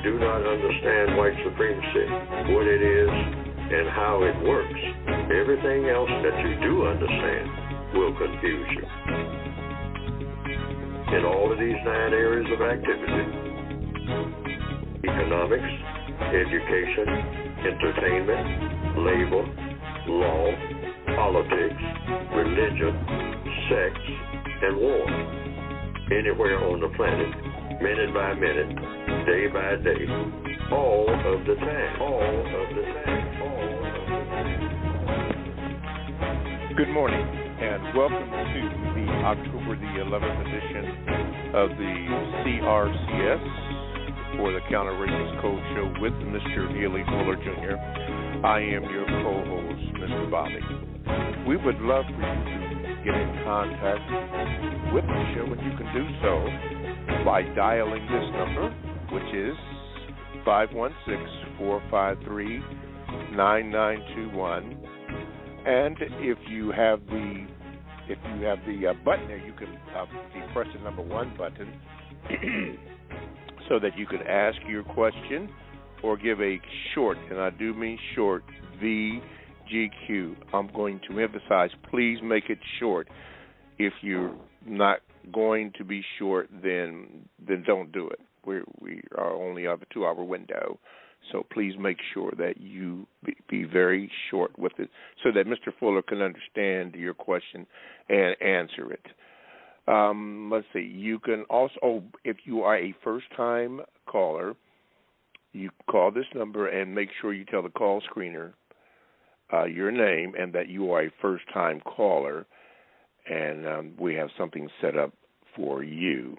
do not understand white supremacy, what it is, and how it works, everything else that you do understand will confuse you. In all of these 9 areas of activity, economics, education, entertainment, labor, law, politics, religion, sex, and war. Anywhere on the planet, minute by minute, day by day, all of the time, all of the time, all of the time. Good morning, and welcome to the October the 11th edition of the CRCS for the Counter-Racist Code Show with Mr. Neely Fuller Jr. I am your co-host, Mr. Bobby. We would love for you to get in contact with the show, and you can do so by dialing this number, which is 516-453-9921. And if you have the button there, you can press the number 1 button so that you can ask your question or give a short, and I do mean short, VGQ. I'm going to emphasize, please make it short. If you're not going to be short, then don't do it. We are only on a 2-hour window, so please make sure that you be very short with it so that Mr. Fuller can understand your question and answer it. Let's see. You can also, if you are a first-time caller, you call this number and make sure you tell the call screener your name and that you are a first-time caller, and we have something set up for you.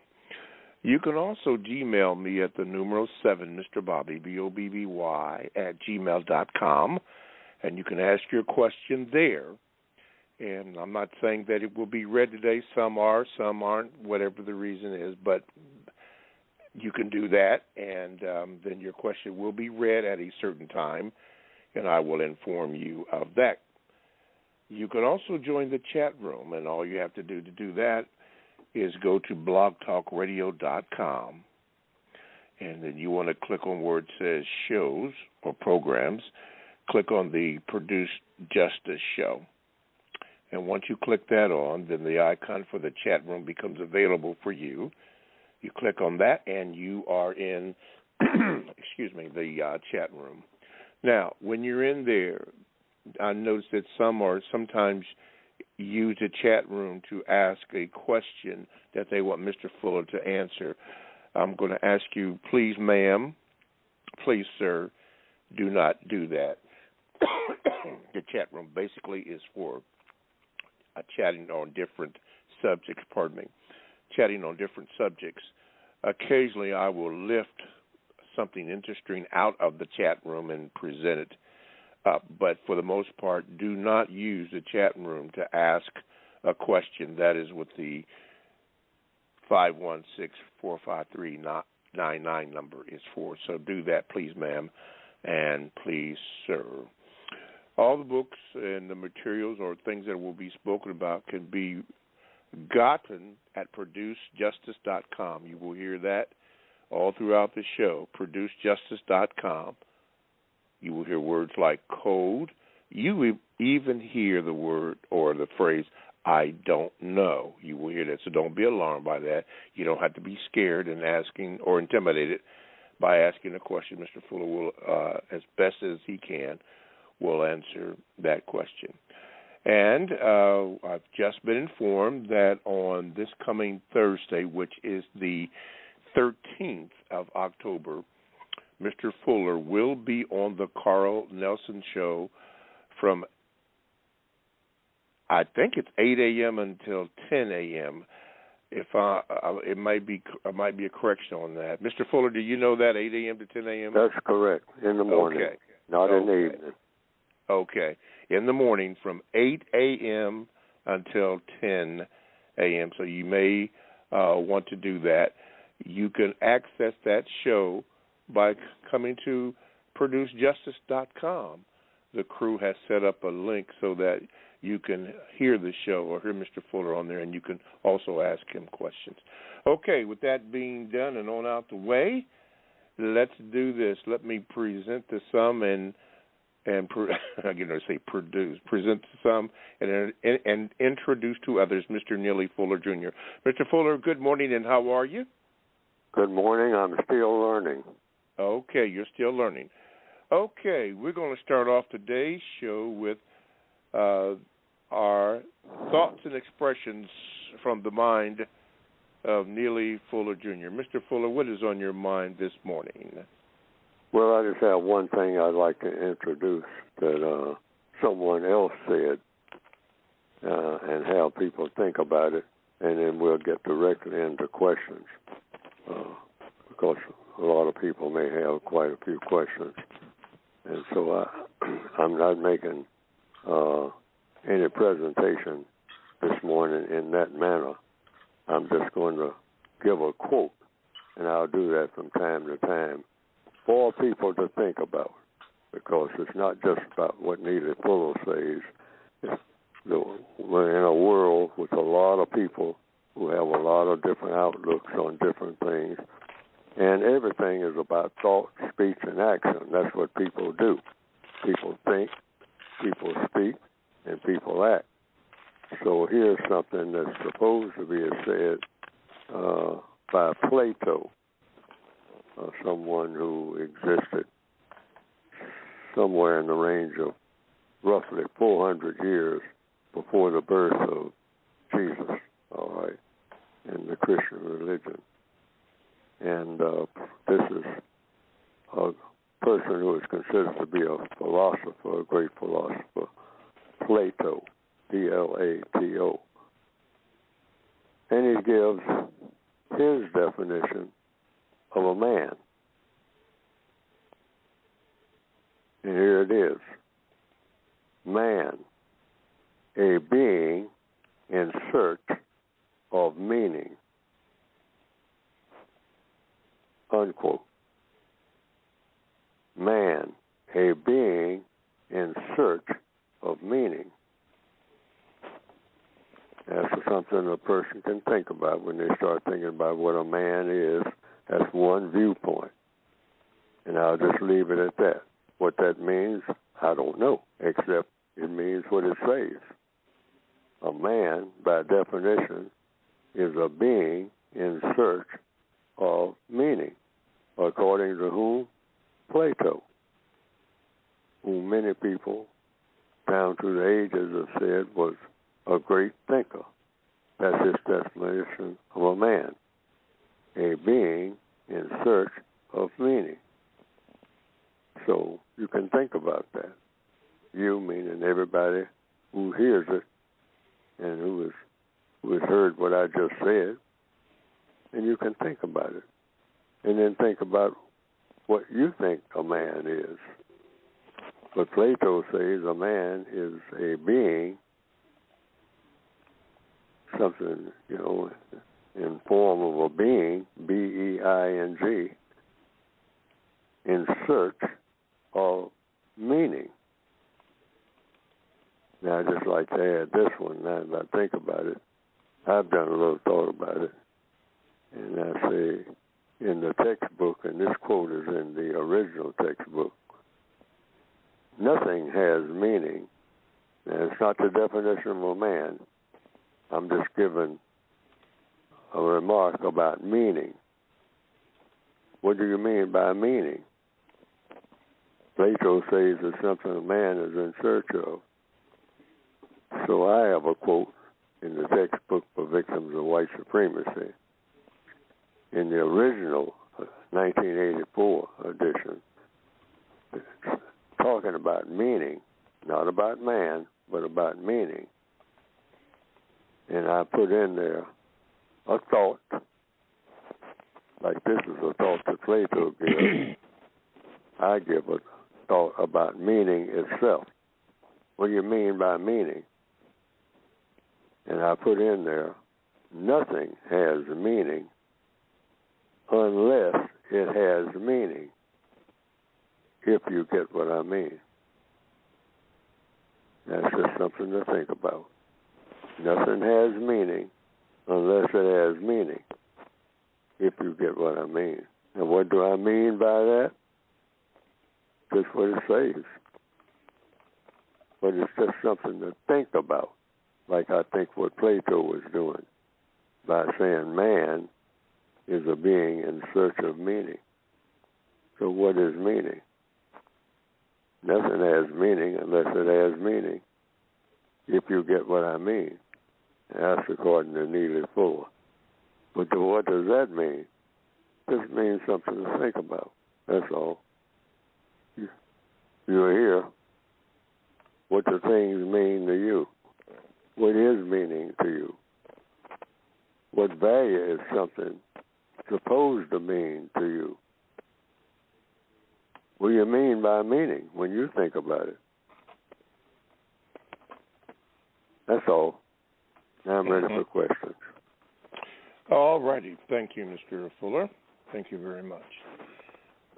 You can also Gmail me at the numeral 7, Mr. Bobby, BOBBY, @gmail.com, and you can ask your question there. And I'm not saying that it will be read today. Some are, some aren't, whatever the reason is, but you can do that, and then your question will be read at a certain time, and I will inform you of that. You can also join the chat room, and all you have to do that is go to blogtalkradio.com, and then you want to click on where it says shows or programs. Click on the Produce Justice show. And once you click that on, then the icon for the chat room becomes available for you. You click on that, and you are in, the chat room. Now, when you're in there, I noticed that some are sometimes use the chat room to ask a question that they want Mr. Fuller to answer. I'm going to ask you, please, ma'am, please, sir, do not do that. The chat room basically is for chatting on different subjects, chatting on different subjects. Occasionally I will lift something interesting out of the chat room and present it. But for the most part, do not use the chat room to ask a question. That is what the 516-453-99 number is for. So do that, please, ma'am, and please, sir. All the books and the materials or things that will be spoken about can be gotten at producejustice.com. You will hear that all throughout the show, producejustice.com. You will hear words like code. You will even hear the word or the phrase, I don't know. You will hear that, so don't be alarmed by that. You don't have to be scared and asking or intimidated by asking a question. Mr. Fuller will, as best as he can, will answer that question. And I've just been informed that on this coming Thursday, which is the 13th of October, Mr. Fuller will be on the Carl Nelson Show from, I think it's 8 a.m. until 10 a.m. It might be a correction on that. Mr. Fuller, do you know that, 8 a.m. to 10 a.m.? That's correct, in the morning, okay. Not in the evening. Okay, in the morning from 8 a.m. until 10 a.m., so you may want to do that. You can access that show by coming to producejustice.com. The crew has set up a link so that you can hear the show or hear Mr. Fuller on there, and you can also ask him questions. Okay, with that being done and on out the way, let's do this. Let me present to some and I'm going to say present to some and introduce to others Mr. Neely Fuller, Jr. Mr. Fuller, good morning, and how are you? Good morning. I'm still learning. Okay, you're still learning. Okay, we're going to start off today's show with our thoughts and expressions from the mind of Neely Fuller, Jr. Mr. Fuller, what is on your mind this morning? Well, I just have one thing I'd like to introduce that someone else said and how people think about it, and then we'll get directly into questions because a lot of people may have quite a few questions. And so I'm not making any presentation this morning in that manner. I'm just going to give a quote, and I'll do that from time to time for people to think about, because it's not just about what Neely Fuller says. We're in a world with a lot of people who have a lot of different outlooks on different things, and everything is about thought, speech, and action. That's what people do. People think, people speak, and people act. So here's something that's supposed to be said by Plato, someone who existed somewhere in the range of roughly 400 years before the birth of Jesus, all right, in the Christian religion. And this is a person who is considered to be a philosopher, a great philosopher, Plato, Plato. And he gives his definition of a man. And here it is. Man, a being in search of meaning. Unquote. Man, a being in search of meaning. That's something a person can think about when they start thinking about what a man is. That's one viewpoint. And I'll just leave it at that. What that means, I don't know, except it means what it says. A man, by definition, is a being in search of meaning, according to whom? Plato, whom many people down through the ages have said was a great thinker. That's his definition of a man, a being in search of meaning. So you can think about that. You, meaning everybody who hears it and who has heard what I just said, and you can think about it. And then think about what you think a man is. But Plato says a man is a being, something, in form of a being, B-E-I-N-G, in search of meaning. Now, I'd just like to add this one. Now that I think about it, I've done a little thought about it. And I say, in the textbook, and this quote is in the original textbook, nothing has meaning. And it's not the definition of a man. I'm just giving a remark about meaning. What do you mean by meaning? Plato says it's something a man is in search of. So I have a quote in the textbook for victims of white supremacy. In the original 1984 edition, it's talking about meaning, not about man, but about meaning. And I put in there a thought, like this is a thought that Plato gives. I give a thought about meaning itself. What do you mean by meaning? And I put in there, nothing has meaning unless it has meaning, if you get what I mean. That's just something to think about. Nothing has meaning unless it has meaning, if you get what I mean. And what do I mean by that? Just what it says. But it's just something to think about, like I think what Plato was doing by saying man is a being in search of meaning. So what is meaning? Nothing has meaning unless it has meaning, if you get what I mean. And that's according to Neely Fuller. But what does that mean? Just means something to think about. That's all. You're here. What do things mean to you? What is meaning to you? What value is something supposed to mean to you? What do you mean by meaning when you think about it? That's all. Now I'm ready for questions. All righty. Thank you, Mr. Fuller. Thank you very much.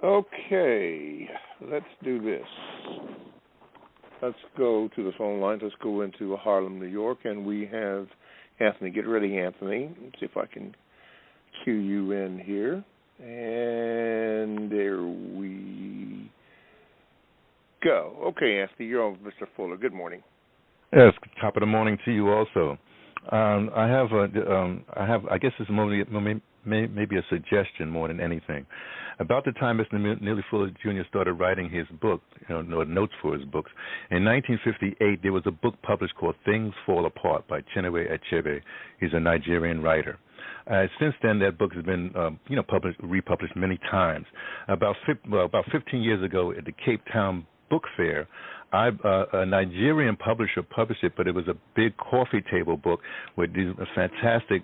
Okay, let's do this. Let's go to the phone lines. Let's go into Harlem, New York, and we have Anthony. Get ready, Anthony. Let's see if I can cue you in here. And there we go. Okay, Anthony, you're on, Mr. Fuller. Good morning. Yes, top of the morning to you also. I guess it's maybe a suggestion more than anything. About the time Mr. Neely Fuller Jr. started writing his book, notes for his books, in 1958 there was a book published called Things Fall Apart by Chinua Achebe. He's a Nigerian writer. Since then, that book has been, republished many times. About 15 years ago at the Cape Town Book Fair, a Nigerian publisher published it, but it was a big coffee table book with these fantastic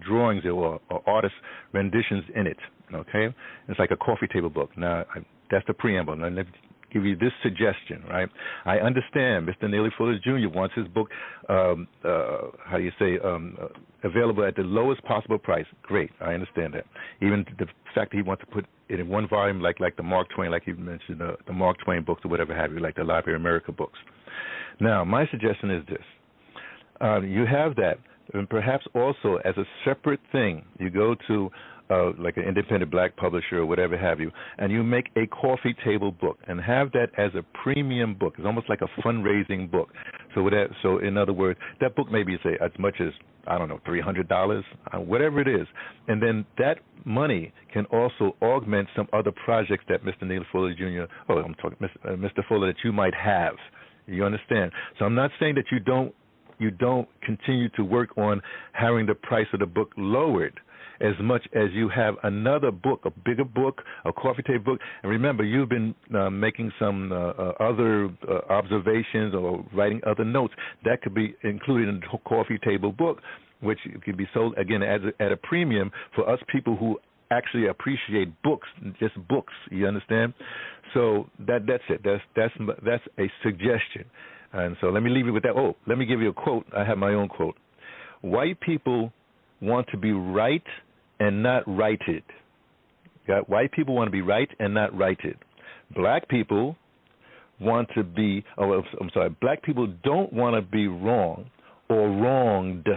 drawings or artist renditions in it. Okay, it's like a coffee table book. Now, that's the preamble. Now, let me give you this suggestion, right? I understand Mr. Neely Fuller Jr. wants his book, available at the lowest possible price. Great, I understand that. Even the fact that he wants to put it in one volume, like the Mark Twain, like you mentioned, the Mark Twain books or whatever have you, like the Library of America books. Now, my suggestion is this. You have that, and perhaps also as a separate thing, you go to like an independent black publisher or whatever have you, and you make a coffee table book and have that as a premium book. It's almost like a fundraising book. So in other words, that book maybe say as much as, I don't know, $300, whatever it is. And then that money can also augment some other projects that Mr. Neely Fuller Jr., Mr. Fuller, that you might have. You understand? So I'm not saying that you don't continue to work on having the price of the book lowered as much as you have another book, a bigger book, a coffee table book. And remember, you've been making some other observations or writing other notes. That could be included in the coffee table book, which could be sold, again, at a premium for us people who actually appreciate books, just books, you understand? So that's it. That's a suggestion. And so let me leave you with that. Oh, let me give you a quote. I have my own quote. White people want to be right and not righted. White people want to be right and not righted. Black people want to be, black people don't want to be wrong or wronged.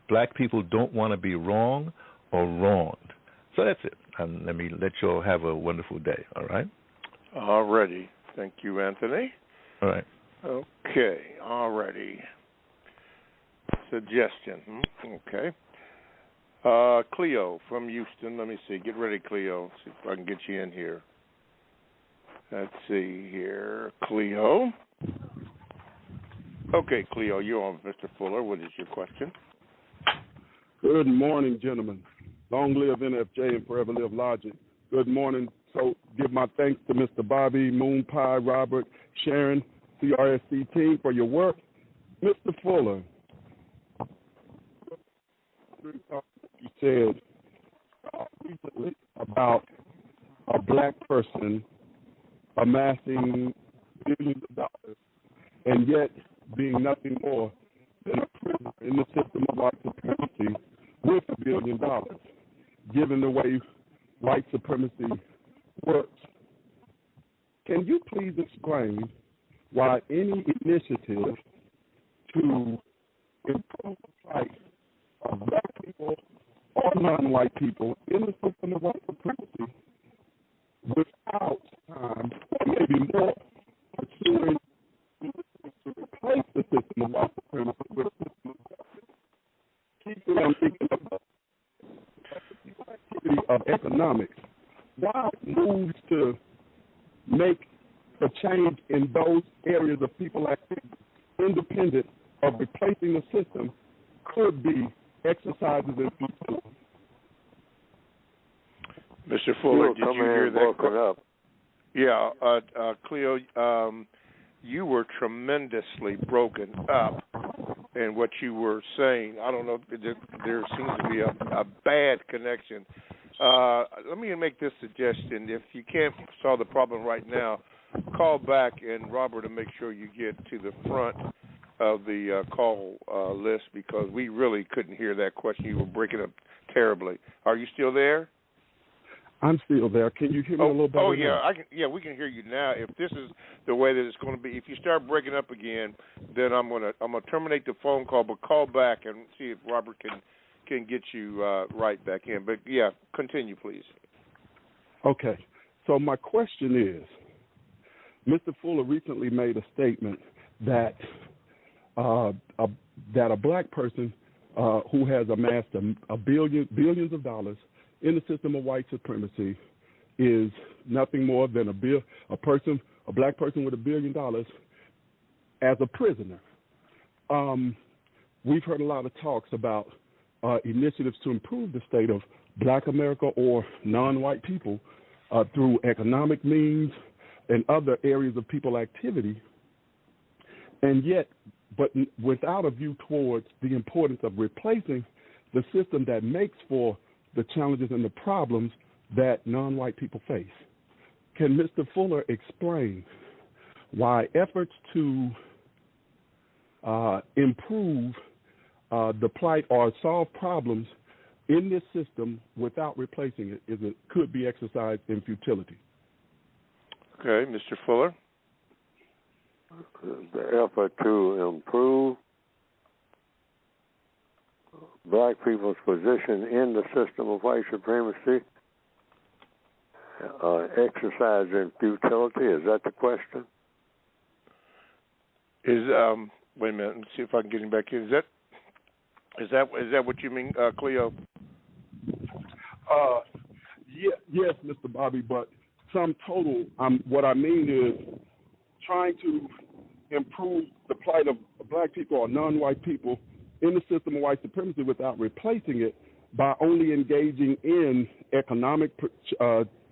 Black people don't want to be wrong or wronged. So that's it. And let me let you all have a wonderful day, all right? All righty. Thank you, Anthony. All right. Okay, all righty. Suggestion. Okay. Cleo from Houston. Let me see. Get ready, Cleo. See if I can get you in here. Let's see here. Cleo. Okay, Cleo, you're on, Mr. Fuller. What is your question? Good morning, gentlemen. Long live NFJ and forever live Logic. Good morning. So give my thanks to Mr. Bobby, Moon Pie, Robert, Sharon, CRSC team for your work. Mr. Fuller, you said recently about a black person amassing billions of dollars and yet being nothing more than a prisoner in the system of white supremacy with $1 billion, given the way white supremacy works. Can you please explain why any initiative to improve the plight of black people or non-white people in the system of white supremacy without time, or maybe more, pursuing to replace the system of white supremacy with a system of justice. Keeping them thinking about the activity of economics. Why moves to make a change in those areas of people activity, independent of replacing the system, could be exercises in futility. Mr. Fuller, did you hear that? Up. Yeah, Cleo, you were tremendously broken up in what you were saying. I don't know, there seems to be a bad connection. Let me make this suggestion. If you can't solve the problem right now, call back, and Robert will make sure you get to the front of the call list, because we really couldn't hear that question. You were breaking up terribly. Are you still there? I'm still there. Can you hear me a little better? Oh, yeah. now? I can. Yeah, we can hear you now. If this is the way that it's going to be, if you start breaking up again, then I'm gonna terminate the phone call, but call back and see if Robert can get you right back in. But yeah, continue, please. Okay. So my question is, Mr. Fuller recently made a statement that that a black person who has amassed billions of dollars in the system of white supremacy is nothing more than a black person with $1 billion as a prisoner. We've heard a lot of talks about initiatives to improve the state of black America or non-white people through economic means and other areas of people activity, and yet, but without a view towards the importance of replacing the system that makes for the challenges and the problems that non-white people face. Can Mr. Fuller explain why efforts to improve the plight or solve problems in this system without replacing it could be exercised in futility? Okay, Mr. Fuller. The effort to improve black people's position in the system of white supremacy, exercise in futility, is that the question? Wait a minute, let's see if I can get him back in. Is that what you mean, Cleo? Yes, Mr. Bobby, but sum total, what I mean is trying to improve the plight of black people or non-white people in the system of white supremacy without replacing it by only engaging in economic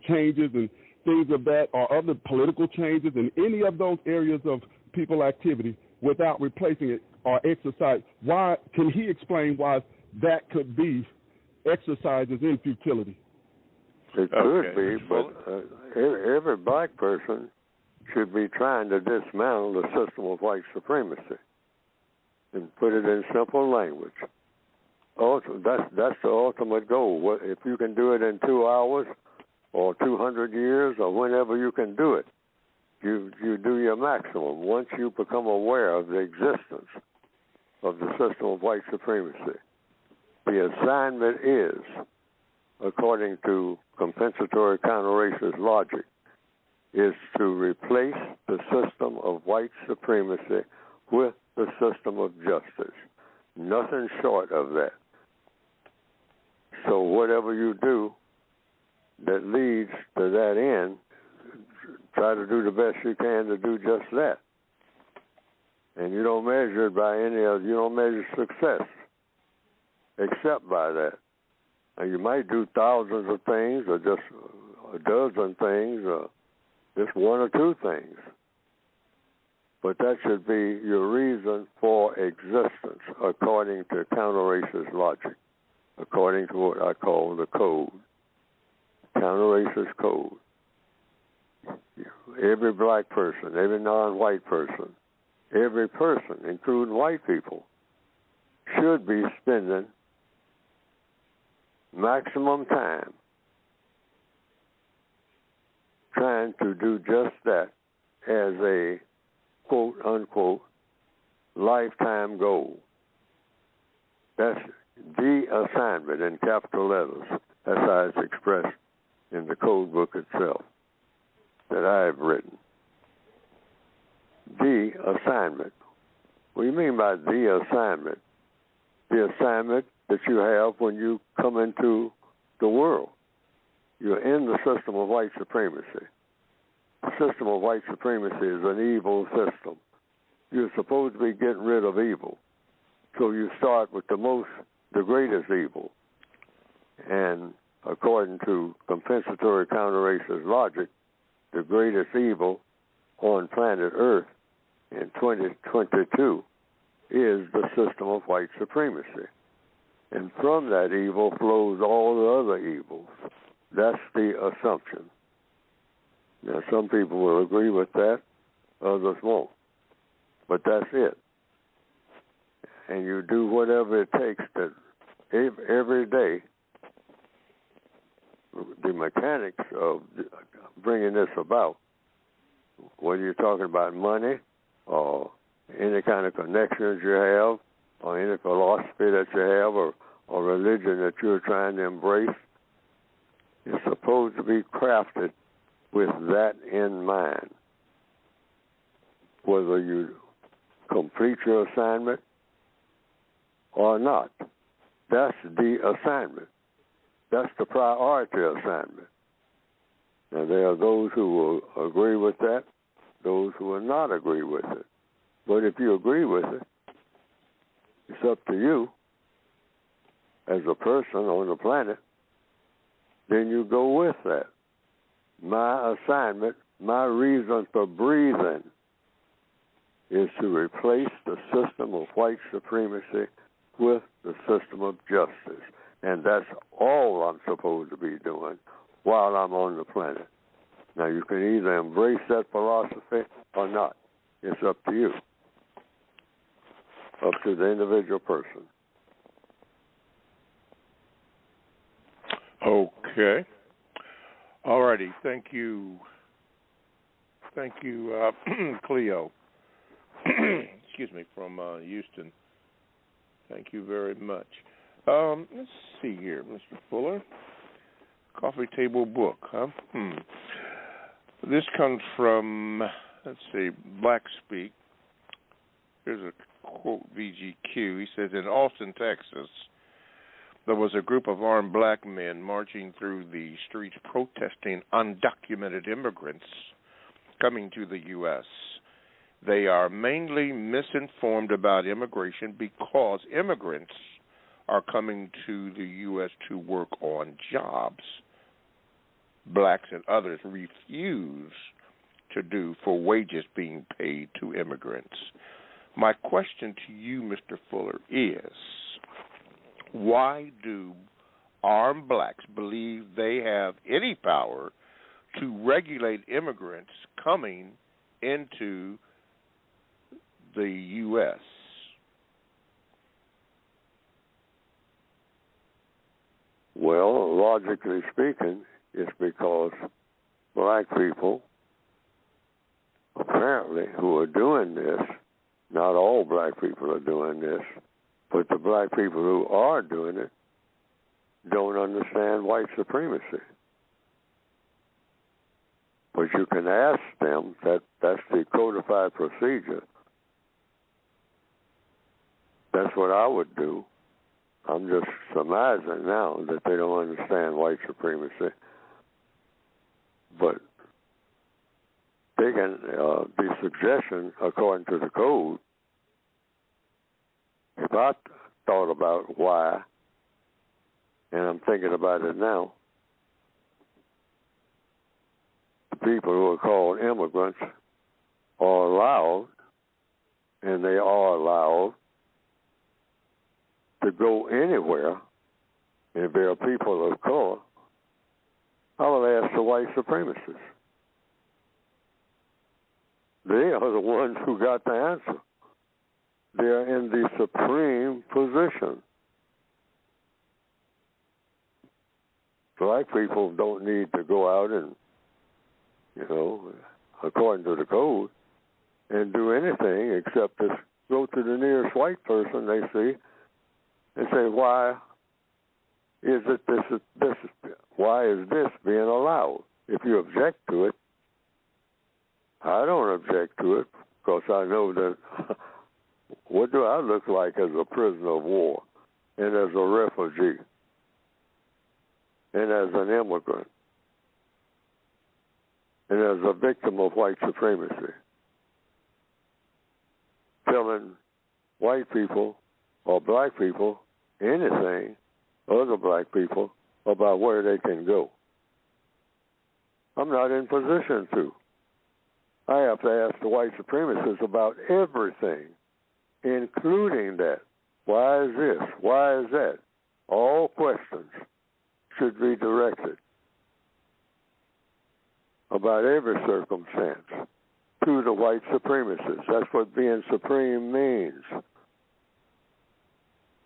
changes and things of that, or other political changes in any of those areas of people activity without replacing it or exercise. Why can he explain why that could be exercises in futility? It could be, but every black person should be trying to dismantle the system of white supremacy and put it in simple language. Also, that's the ultimate goal. If you can do it in 2 hours or 200 years or whenever you can do it, you do your maximum. Once you become aware of the existence of the system of white supremacy, the assignment is, according to compensatory counter-racist logic, is to replace the system of white supremacy with the system of justice. Nothing short of that. So whatever you do that leads to that end, try to do the best you can to do just that. And you don't measure it by you don't measure success except by that. And you might do thousands of things or just a dozen things or just one or two things. But that should be your reason for existence according to counter-racist logic, according to what I call the code, counter-racist code. Every black person, every non-white person, every person, including white people, should be spending maximum time trying to do just that as a quote-unquote lifetime goal. That's the assignment in capital letters. That's how it's expressed in the code book itself that I have written. The assignment. What do you mean by the assignment? The assignment that you have when you come into the world. You're in the system of white supremacy. The system of white supremacy is an evil system. You're supposed to be getting rid of evil. So you start with the greatest evil. And according to compensatory counter-racist logic, the greatest evil on planet Earth in 2022 is the system of white supremacy. And from that evil flows all the other evils. That's the assumption. Now, some people will agree with that, others won't. But that's it. And you do whatever it takes to, every day, the mechanics of bringing this about, whether you're talking about money or any kind of connections you have or any philosophy that you have or religion that you're trying to embrace, it's supposed to be crafted with that in mind. Whether you complete your assignment or not. That's the assignment. That's the priority assignment. Now, there are those who will agree with that, those who will not agree with it. But if you agree with it, it's up to you as a person on the planet, then you go with that. My assignment, my reason for breathing is to replace the system of white supremacy with the system of justice. And that's all I'm supposed to be doing while I'm on the planet. Now, you can either embrace that philosophy or not. It's up to you. Up to the individual person. Okay. All righty. Thank you. Thank you, Cleo. Excuse me, from Houston. Thank you very much. Let's see here, Mr. Fuller. Coffee table book, huh? This comes from, let's see, Black Speak. Here's a quote, VGQ. He says, in Austin, Texas, there was a group of armed black men marching through the streets protesting undocumented immigrants coming to the U.S. They are mainly misinformed about immigration because immigrants are coming to the U.S. to work on jobs blacks and others refuse to do for wages being paid to immigrants. My question to you, Mr. Fuller, is why do armed blacks believe they have any power to regulate immigrants coming into the U.S.? Well, logically speaking, it's because black people, apparently, who are doing this, not all black people are doing this, but the black people who are doing it don't understand white supremacy. But you can ask them, that's the codified procedure. That's what I would do. I'm just surmising now that they don't understand white supremacy. But they can, the suggestion, according to the code, if I thought about why, and I'm thinking about it now, the people who are called immigrants are allowed, and they are allowed, to go anywhere. If there are people of color, I will ask the white supremacists. They are the ones who got the answer. They are in the supreme position. Black people don't need to go out and, according to the code, and do anything except just go to the nearest white person they see and say, why is it why is this being allowed? If you object to it, I don't object to it because I know that what do I look like as a prisoner of war and as a refugee and as an immigrant and as a victim of white supremacy, telling white people or black people anything, other black people, about where they can go. I'm not in position to. I have to ask the white supremacists about everything, including that. Why is this? Why is that? All questions should be directed about every circumstance to the white supremacists. That's what being supreme means.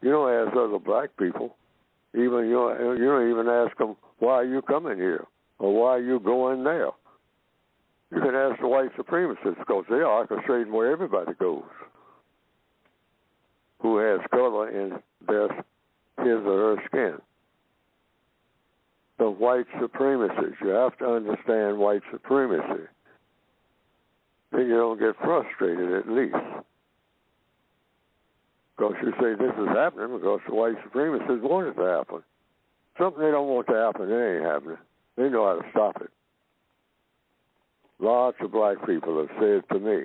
You don't ask other black people. You don't even ask them, why are you coming here? Or why are you going there? You can ask the white supremacists because they are orchestrating where everybody goes who has color in his or her skin. The white supremacists. You have to understand white supremacy. Then you don't get frustrated, at least. Because you say this is happening because the white supremacists want it to happen. Something they don't want to happen, it ain't happening. They know how to stop it. Lots of black people have said to me,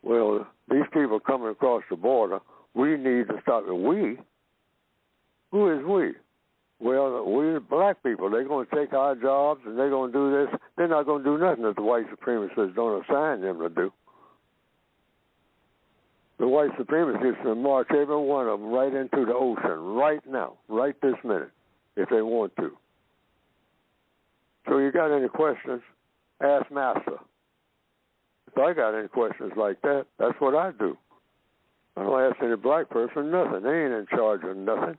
well, these people coming across the border, we need to stop it. We? Who is we? Well, we're black people. They're going to take our jobs and they're going to do this. They're not going to do nothing that the white supremacists don't assign them to do. The white supremacists can march every one of them right into the ocean right now, right this minute, if they want to. So you got any questions, ask Master. If I got any questions like that, that's what I do. I don't ask any black person nothing. They ain't in charge of nothing.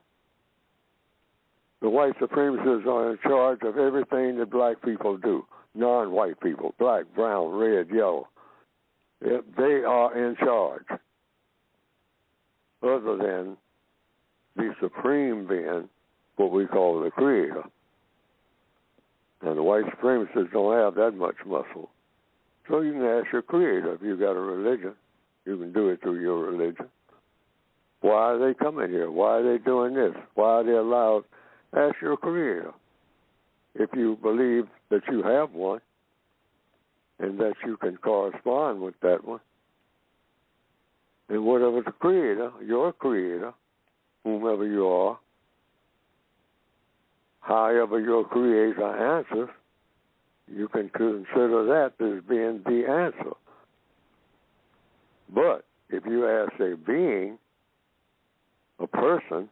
The white supremacists are in charge of everything that black people do. Non-white people, black, brown, red, yellow. They are in charge. Other than the supreme being, what we call the creator. And the white supremacists don't have that much muscle. So you can ask your creator if you got a religion. You can do it through your religion. Why are they coming here? Why are they doing this? Why are they allowed? Ask your creator. If you believe that you have one and that you can correspond with that one, and whatever the creator, your creator, whomever you are, however your creator answers, you can consider that as being the answer. But if you ask a being, a person,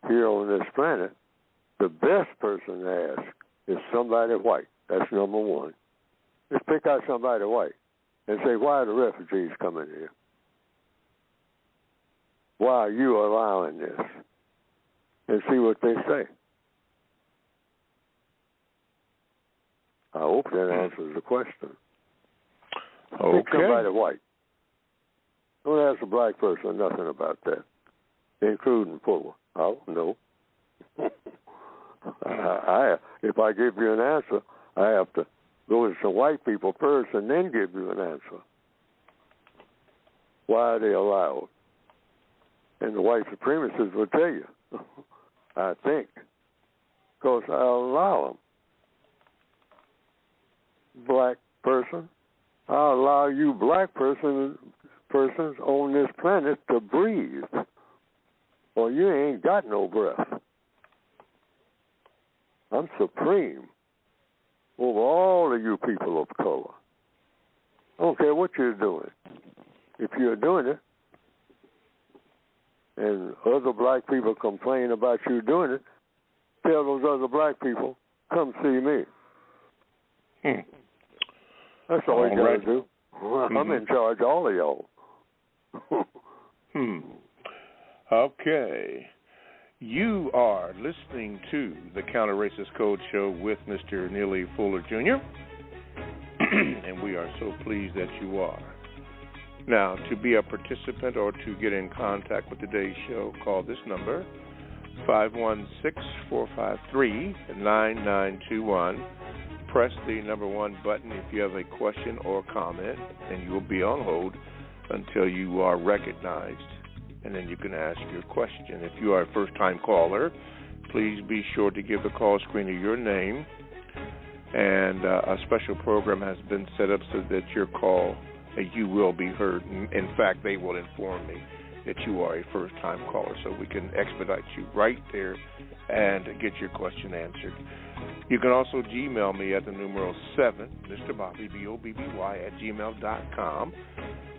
here on this planet, the best person to ask is somebody white. That's number one. Just pick out somebody white and say, why are the refugees coming here? Why are you allowing this? And see what they say. I hope that answers the question. Okay. Pick somebody white. Don't ask a black person nothing about that, including poor. I don't know. If I give you an answer, I have to go to some white people first and then give you an answer. Why are they allowed? And the white supremacists will tell you, I think, because I allow them. Black person, I allow you black persons on this planet to breathe, or you ain't got no breath. I'm supreme over all of you people of color. I don't care what you're doing. If you're doing it, and other black people complain about you doing it, tell those other black people, come see me. That's all you got to do. I'm in charge of all of y'all. Okay. You are listening to the Counter Racist Code Show with Mr. Neely Fuller Jr., and we are so pleased that you are. Now, to be a participant or to get in contact with today's show, call this number, 516-453-9921. Press the number 1 button if you have a question or comment, and you will be on hold until you are recognized, and then you can ask your question. If you are a first-time caller, please be sure to give the call screener your name, and a special program has been set up so that your call, you will be heard. In fact, they will inform me that you are a first-time caller, so we can expedite you right there and get your question answered. You can also Gmail me at the numeral 7, Mr. Bobby, BOBBY, at gmail.com,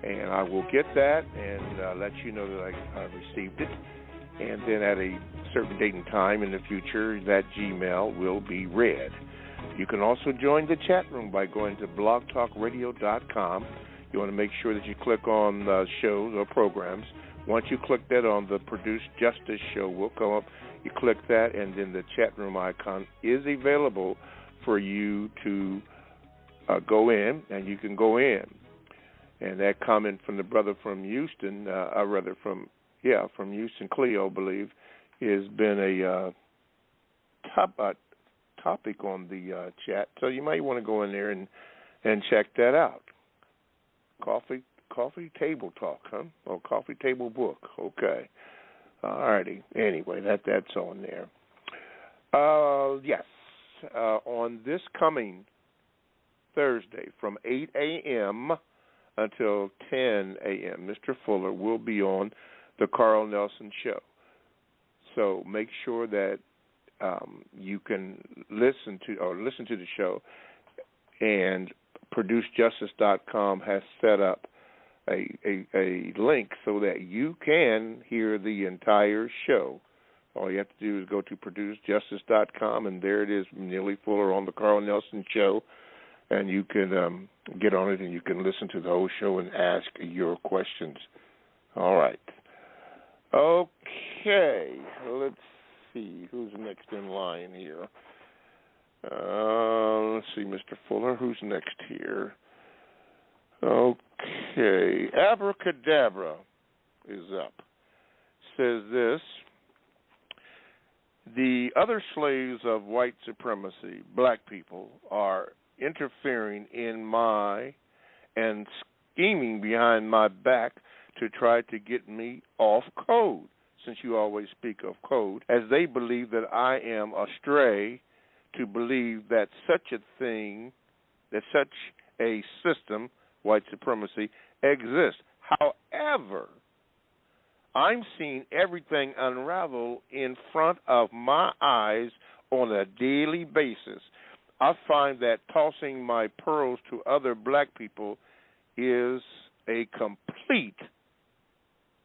and I will get that and let you know that I received it. And then at a certain date and time in the future, that Gmail will be read. You can also join the chat room by going to blogtalkradio.com. You want to make sure that you click on shows or programs. Once you click that on the Produce Justice show, will come up. You click that, and then the chat room icon is available for you to go in, and you can go in. And that comment from the brother from Houston, from Houston, Cleo, I believe, has been a topic on the chat. So you might want to go in there and check that out. Coffee table talk, huh? Or coffee table book. Okay. All righty. Anyway, that's on there. Yes. On this coming Thursday from 8 a.m. until 10 a.m., Mr. Fuller will be on the Carl Nelson Show. So make sure that you can listen to the show, and ProduceJustice.com has set up a link so that you can hear the entire show. All you have to do is go to ProduceJustice.com, and there it is, Neely Fuller on the Carl Nelson Show, and you can get on it and you can listen to the whole show and ask your questions. All right. Okay, let's see who's next in line here. Let's see, Mr. Fuller, who's next here? Okay, Abracadabra is up. Says this: the other slaves of white supremacy, black people, are interfering in my and scheming behind my back to try to get me off code, since you always speak of code, as they believe that I am astray to believe that such a system, white supremacy, exists. However, I'm seeing everything unravel in front of my eyes on a daily basis. I find that tossing my pearls to other black people is a complete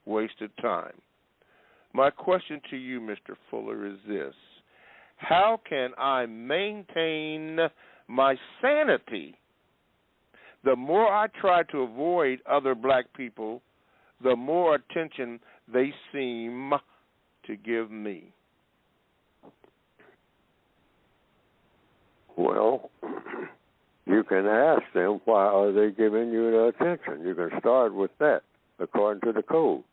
waste of time. My question to you, Mr. Fuller, is this: how can I maintain my sanity? The more I try to avoid other black people, the more attention they seem to give me. Well, you can ask them, why are they giving you the attention? You can start with that, according to the code.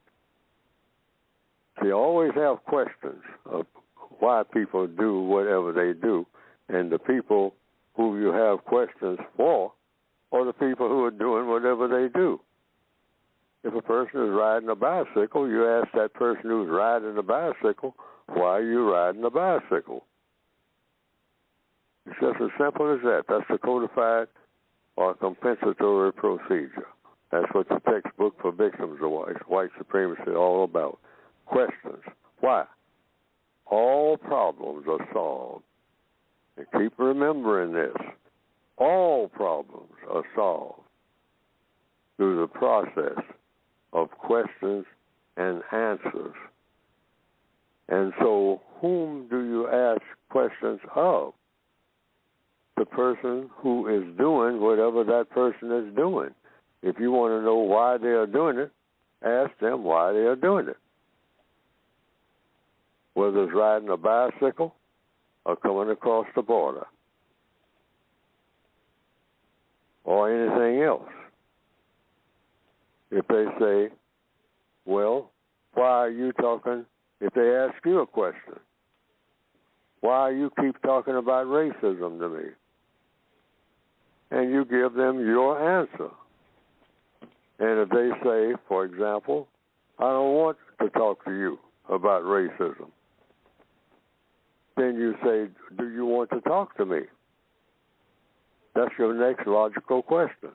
So you always have questions of why people do whatever they do, and the people who you have questions for are the people who are doing whatever they do. If a person is riding a bicycle, you ask that person who's riding a bicycle, why are you riding a bicycle? It's just as simple as that. That's the codified or compensatory procedure. That's what the textbook for victims of white supremacy is all about. Questions. Why? All problems are solved. And keep remembering this. All problems are solved through the process of questions and answers. And so, whom do you ask questions of? The person who is doing whatever that person is doing. If you want to know why they are doing it, ask them why they are doing it. Whether it's riding a bicycle or coming across the border or anything else. if they say, well, why are you talking, if they ask you a question, why you keep talking about racism to me? And you give them your answer. And if they say, for example, I don't want to talk to you about racism, then you say, do you want to talk to me? That's your next logical question.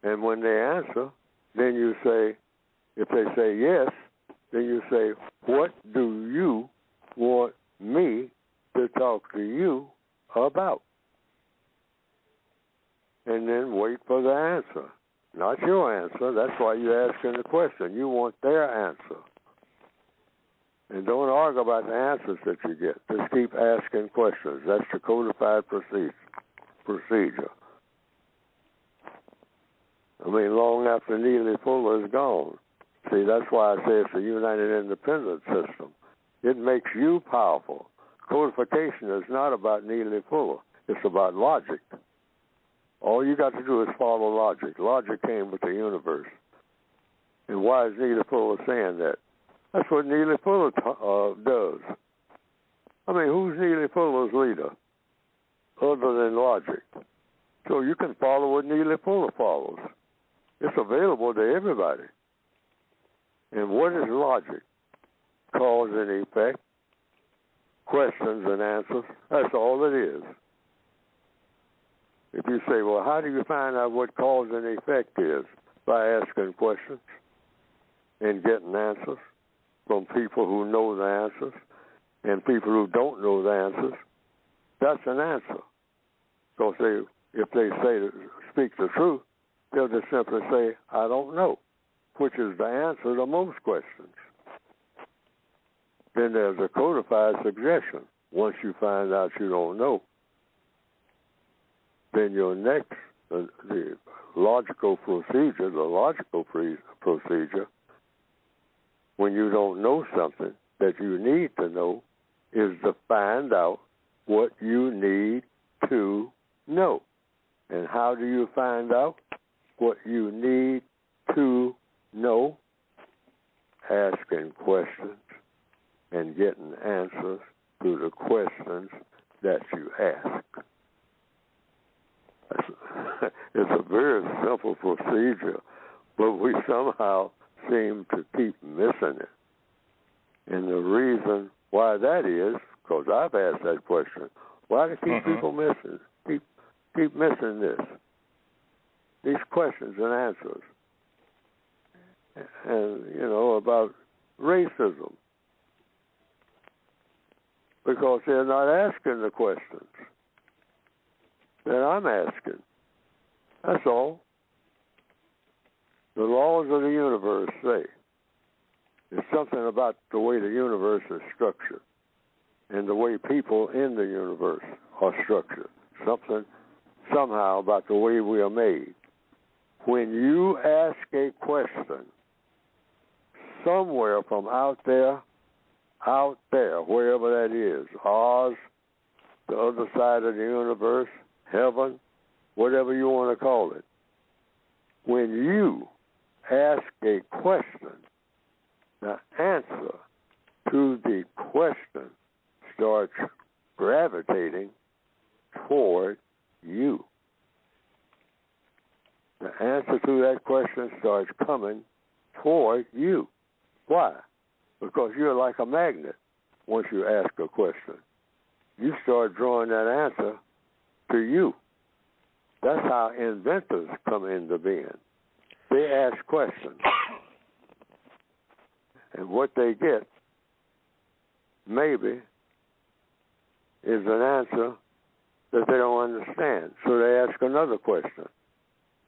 And when they answer, then you say, if they say yes, then you say, what do you want me to talk to you about? And then wait for the answer. Not your answer. That's why you're asking the question. You want their answer. And don't argue about the answers that you get. Just keep asking questions. That's the codified procedure. I mean, long after Neely Fuller is gone. See, that's why I say it's a united independent system. It makes you powerful. Codification is not about Neely Fuller. It's about logic. All you got to do is follow logic. Logic came with the universe. And why is Neely Fuller saying that? That's what Neely Fuller does. I mean, who's Neely Fuller's leader other than logic? So you can follow what Neely Fuller follows. It's available to everybody. And what is logic? Cause and effect, questions and answers. That's all it is. If you say, well, how do you find out what cause and effect is? By asking questions and getting answers from people who know the answers and people who don't know the answers. That's an answer. So if they speak the truth, they'll just simply say, I don't know, which is the answer to most questions. Then there's a codified suggestion. Once you find out you don't know, then your next, the logical procedure, when you don't know something that you need to know, is to find out what you need to know. And how do you find out what you need to know? Asking questions and getting answers to the questions that you ask. It's a very simple procedure, but we somehow seem to keep missing it. And the reason why that is, because I've asked that question, why do people missing? Keep missing this? These questions and answers. And, about racism. Because they're not asking the questions that I'm asking. That's all. The laws of the universe say it's something about the way the universe is structured and the way people in the universe are structured. Something somehow about the way we are made. When you ask a question somewhere from out there, wherever that is, Oz, the other side of the universe, heaven, whatever you want to call it, when you ask a question, the answer to the question starts gravitating toward you. The answer to that question starts coming toward you. Why? Because you're like a magnet once you ask a question. You start drawing that answer to you. That's how inventors come into being. They ask questions. And what they get, maybe, is an answer that they don't understand. So they ask another question,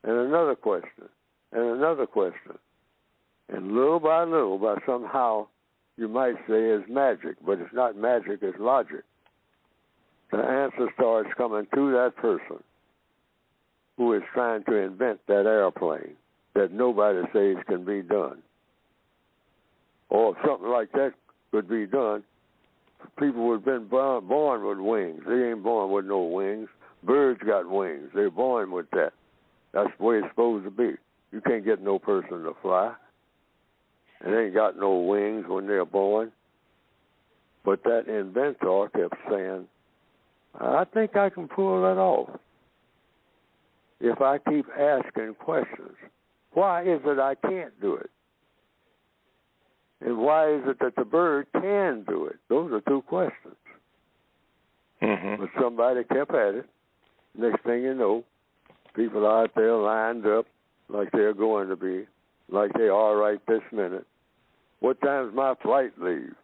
and another question, and another question. And little by somehow, you might say it's magic, but it's not magic, it's logic. The answer starts coming to that person who is trying to invent that airplane that nobody says can be done. Or if something like that could be done, people would have been born with wings. They ain't born with no wings. Birds got wings. They're born with that. That's the way it's supposed to be. You can't get no person to fly. They ain't got no wings when they're born. But that inventor kept saying, I think I can pull that off if I keep asking questions. Why is it I can't do it? And why is it that the bird can do it? Those are two questions. Mm-hmm. But somebody kept at it. Next thing you know, people out there lined up like they're going to be, like they are right this minute. What time's my flight leave?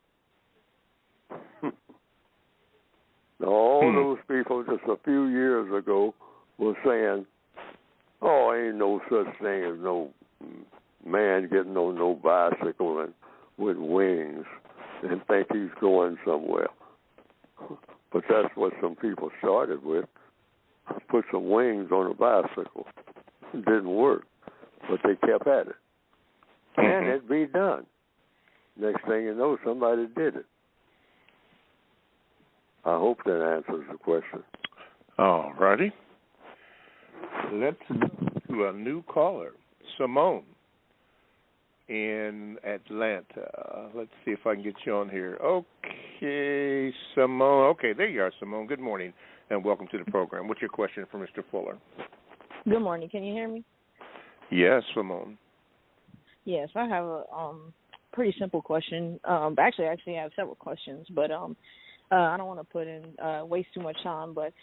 All those people just a few years ago were saying, oh, ain't no such thing as no man getting on no bicycle and with wings and think he's going somewhere. But that's what some people started with. Put some wings on a bicycle. It didn't work, but they kept at it. Can it be done? Next thing you know, somebody did it. I hope that answers the question. All righty. Let's move to a new caller, Simone in Atlanta. Let's see if I can get you on here. Okay, Simone. Okay, there you are, Simone. Good morning, and welcome to the program. What's your question for Mr. Fuller? Good morning. Can you hear me? Yes, Simone. Yes, I have a pretty simple question. Actually, I have several questions, but I don't want to put in waste too much time. But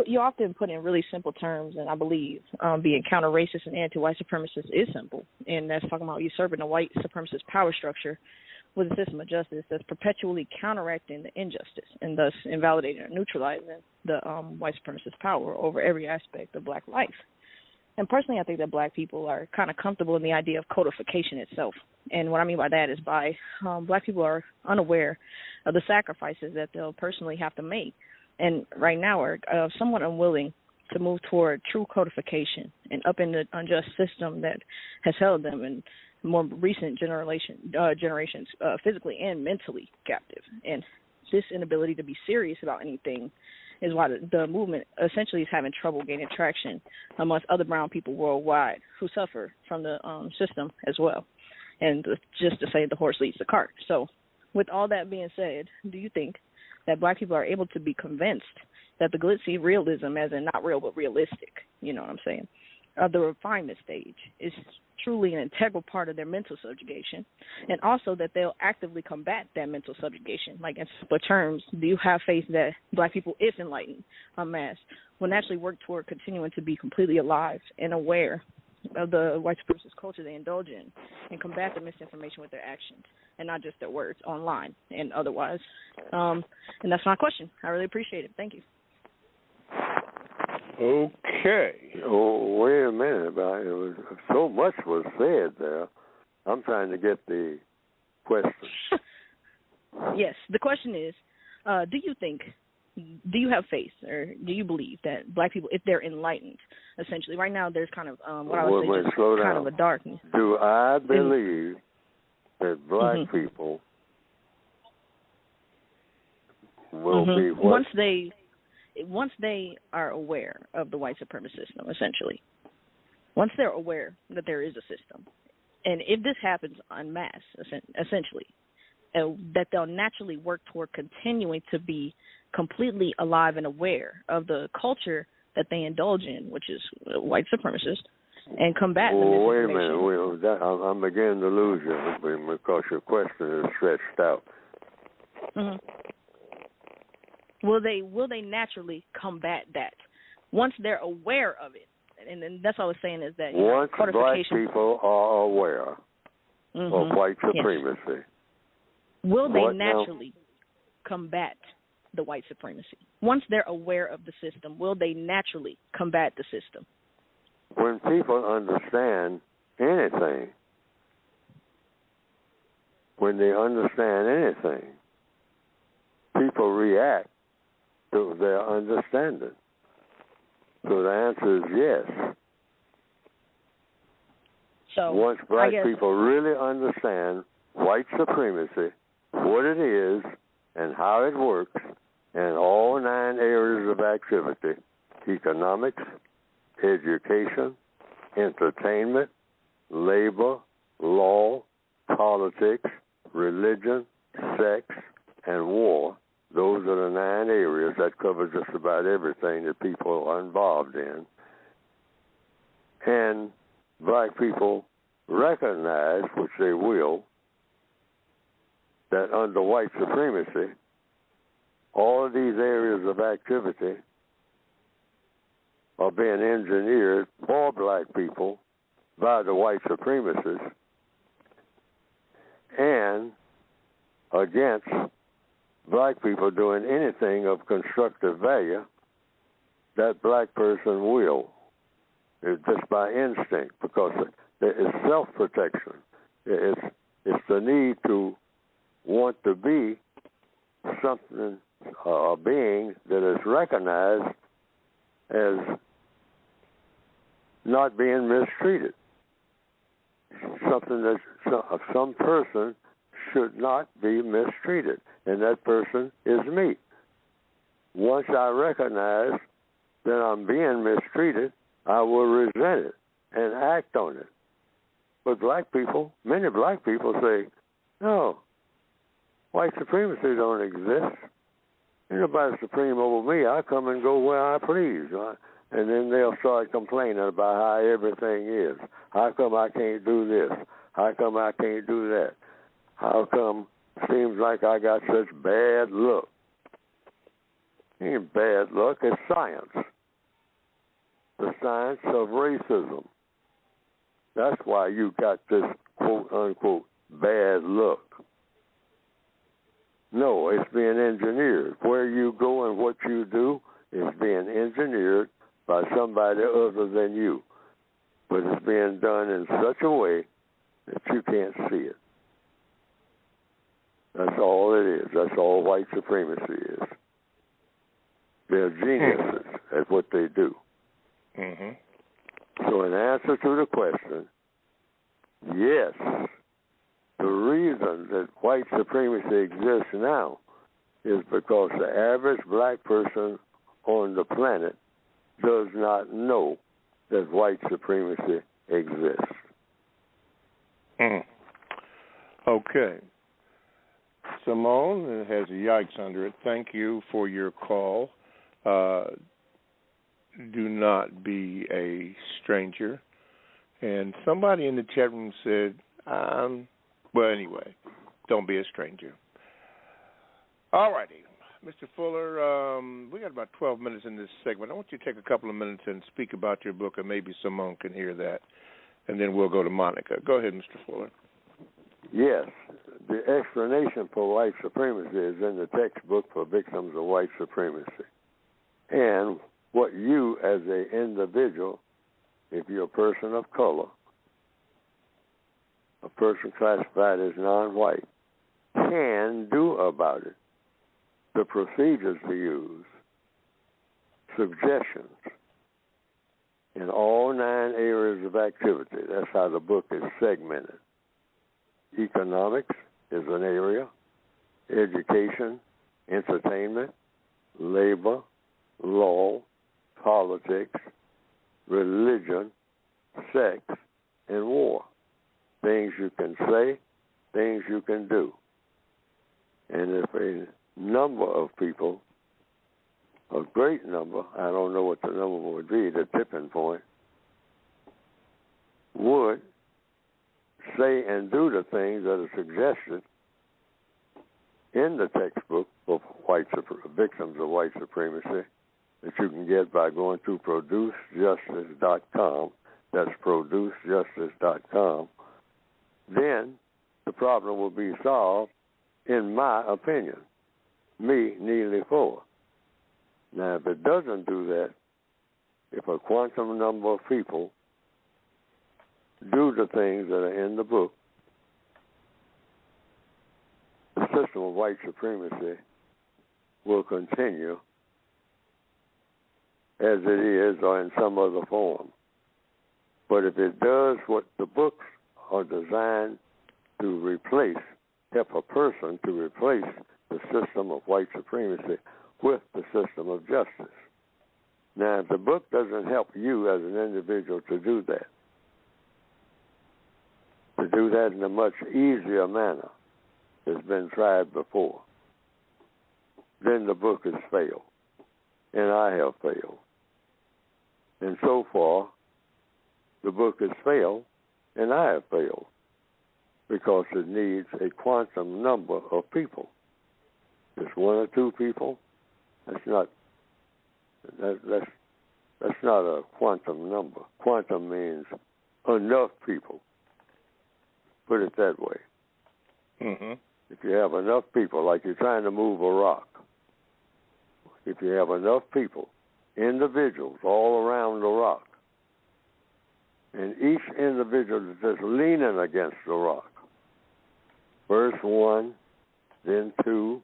you often put in really simple terms, and I believe being counter-racist and anti-white supremacist is simple, and that's talking about usurping the white supremacist power structure with a system of justice that's perpetually counteracting the injustice and thus invalidating or neutralizing the white supremacist power over every aspect of black life. And personally, I think that black people are kind of comfortable in the idea of codification itself. And what I mean by that is black people are unaware of the sacrifices that they'll personally have to make. And right now are somewhat unwilling to move toward true codification and up in the unjust system that has held them in more recent generations physically and mentally captive. And this inability to be serious about anything is why the movement essentially is having trouble gaining traction amongst other brown people worldwide who suffer from the system as well. And just to say the horse leads the cart. So with all that being said, do you think that black people are able to be convinced that the glitzy realism, as in not real but realistic, you know what I'm saying, of the refinement stage is truly an integral part of their mental subjugation, and also that they'll actively combat that mental subjugation? Like, in simple terms, do you have faith that black people, if enlightened en masse, will naturally work toward continuing to be completely alive and aware of the white supremacist culture they indulge in and combat the misinformation with their actions and not just their words online and otherwise? And that's my question. I really appreciate it. Thank you. Okay. Oh, wait a minute. So much was said there. I'm trying to get the question. Yes. The question is, do you have faith or do you believe that black people, if they're enlightened, essentially, right now there's kind of what I would say just kind of a darkness. Do I believe that black people will be what? Once they are aware of the white supremacist system, essentially, once they're aware that there is a system, and if this happens en masse, essentially, that they'll naturally work toward continuing to be completely alive and aware of the culture that they indulge in, which is white supremacist, and combat the misinformation. Wait a minute. I'm beginning to lose you because your question is stretched out. Mm-hmm. Will they naturally combat that once they're aware of it? And then that's all I was saying is that once black people are aware of white supremacy, yes. Will they naturally combat the white supremacy? Once they're aware of the system, will they naturally combat the system? When people understand anything, people react to their understanding. So the answer is yes. So once black people really understand white supremacy, what it is and how it works, and all 9 areas of activity, economics, education, entertainment, labor, law, politics, religion, sex, and war. Those are the 9 areas that cover just about everything that people are involved in. And black people recognize, which they will, that under white supremacy, all of these areas of activity are being engineered for black people by the white supremacists and against black people doing anything of constructive value that black person will. It's just by instinct, because it's self-protection. It's the need to want to be something, a being that is recognized as not being mistreated. Something that some person should not be mistreated, and that person is me. Once I recognize that I'm being mistreated, I will resent it and act on it. But black people, many black people say, no, white supremacy don't exist. Ain't nobody supreme over me. I come and go where I please. And then they'll start complaining about how everything is. How come I can't do this? How come I can't do that? How come it seems like I got such bad luck? It ain't bad luck, it's science. The science of racism. That's why you got this quote-unquote bad luck. No, it's being engineered. Where you go and what you do is being engineered by somebody other than you. But it's being done in such a way that you can't see it. That's all it is. That's all white supremacy is. They're geniuses at what they do. Mm-hmm. So in answer to the question, yes, the reason that white supremacy exists now is because the average black person on the planet does not know that white supremacy exists. Mm. Okay. Simone, it has a yikes under it. Thank you for your call. Do not be a stranger. And somebody in the chat room said, well, anyway, don't be a stranger. All righty. Mr. Fuller, we got about 12 minutes in this segment. I want you to take a couple of minutes and speak about your book, and maybe Simone can hear that, and then we'll go to Monica. Go ahead, Mr. Fuller. Yes. The explanation for white supremacy is in the textbook for victims of white supremacy. And what you as an individual, if you're a person of color, a person classified as non-white, can do about it. The procedures to use, suggestions in all 9 areas of activity. That's how the book is segmented. Economics is an area, education, entertainment, labor, law, politics, religion, sex, and war. Things you can say, things you can do. And if a number of people, a great number, I don't know what the number would be, the tipping point, would say and do the things that are suggested in the textbook of victims of white supremacy that you can get by going to producejustice.com. That's producejustice.com. Then the problem will be solved, in my opinion. Me, Neely, for. Now, if it doesn't do that, if a quantum number of people do the things that are in the book, the system of white supremacy will continue as it is or in some other form. But if it does what the books are designed to replace, help a person to replace the system of white supremacy with the system of justice, Now, the book doesn't help you as an individual to do that in a much easier manner that's been tried before, then the book has failed, and I have failed. And so far, the book has failed, and I have failed, because it needs a quantum number of people. Just one or two people, that's not a quantum number. Quantum means enough people. Put it that way. Mm-hmm. If you have enough people, like you're trying to move a rock, if you have enough people, individuals all around the rock, and each individual is just leaning against the rock, first one, then two,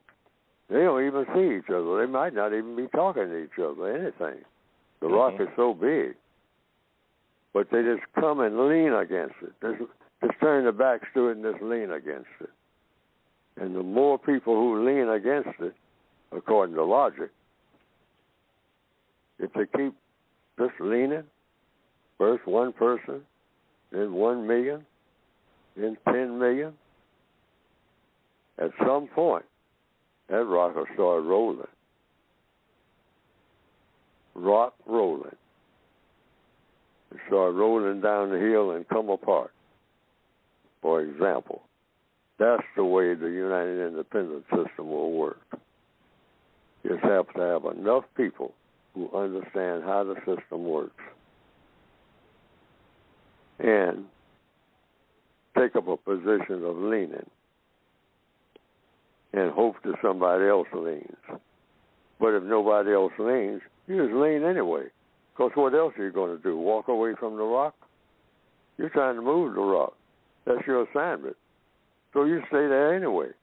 they don't even see each other. They might not even be talking to each other, anything. The rock is so big. But they just come and lean against it. Just turn their backs to it and just lean against it. And the more people who lean against it, according to logic, if they keep just leaning, first one person, then 1 million, then 10 million, at some point, that rock will start rolling. Rock rolling. It start rolling down the hill and come apart. For example, that's the way the United Independent System will work. You just have to have enough people who understand how the system works and take up a position of leaning and hope that somebody else leans. But if nobody else leans, you just lean anyway. Because what else are you going to do? Walk away from the rock? You're trying to move the rock. That's your assignment. So you stay there anyway.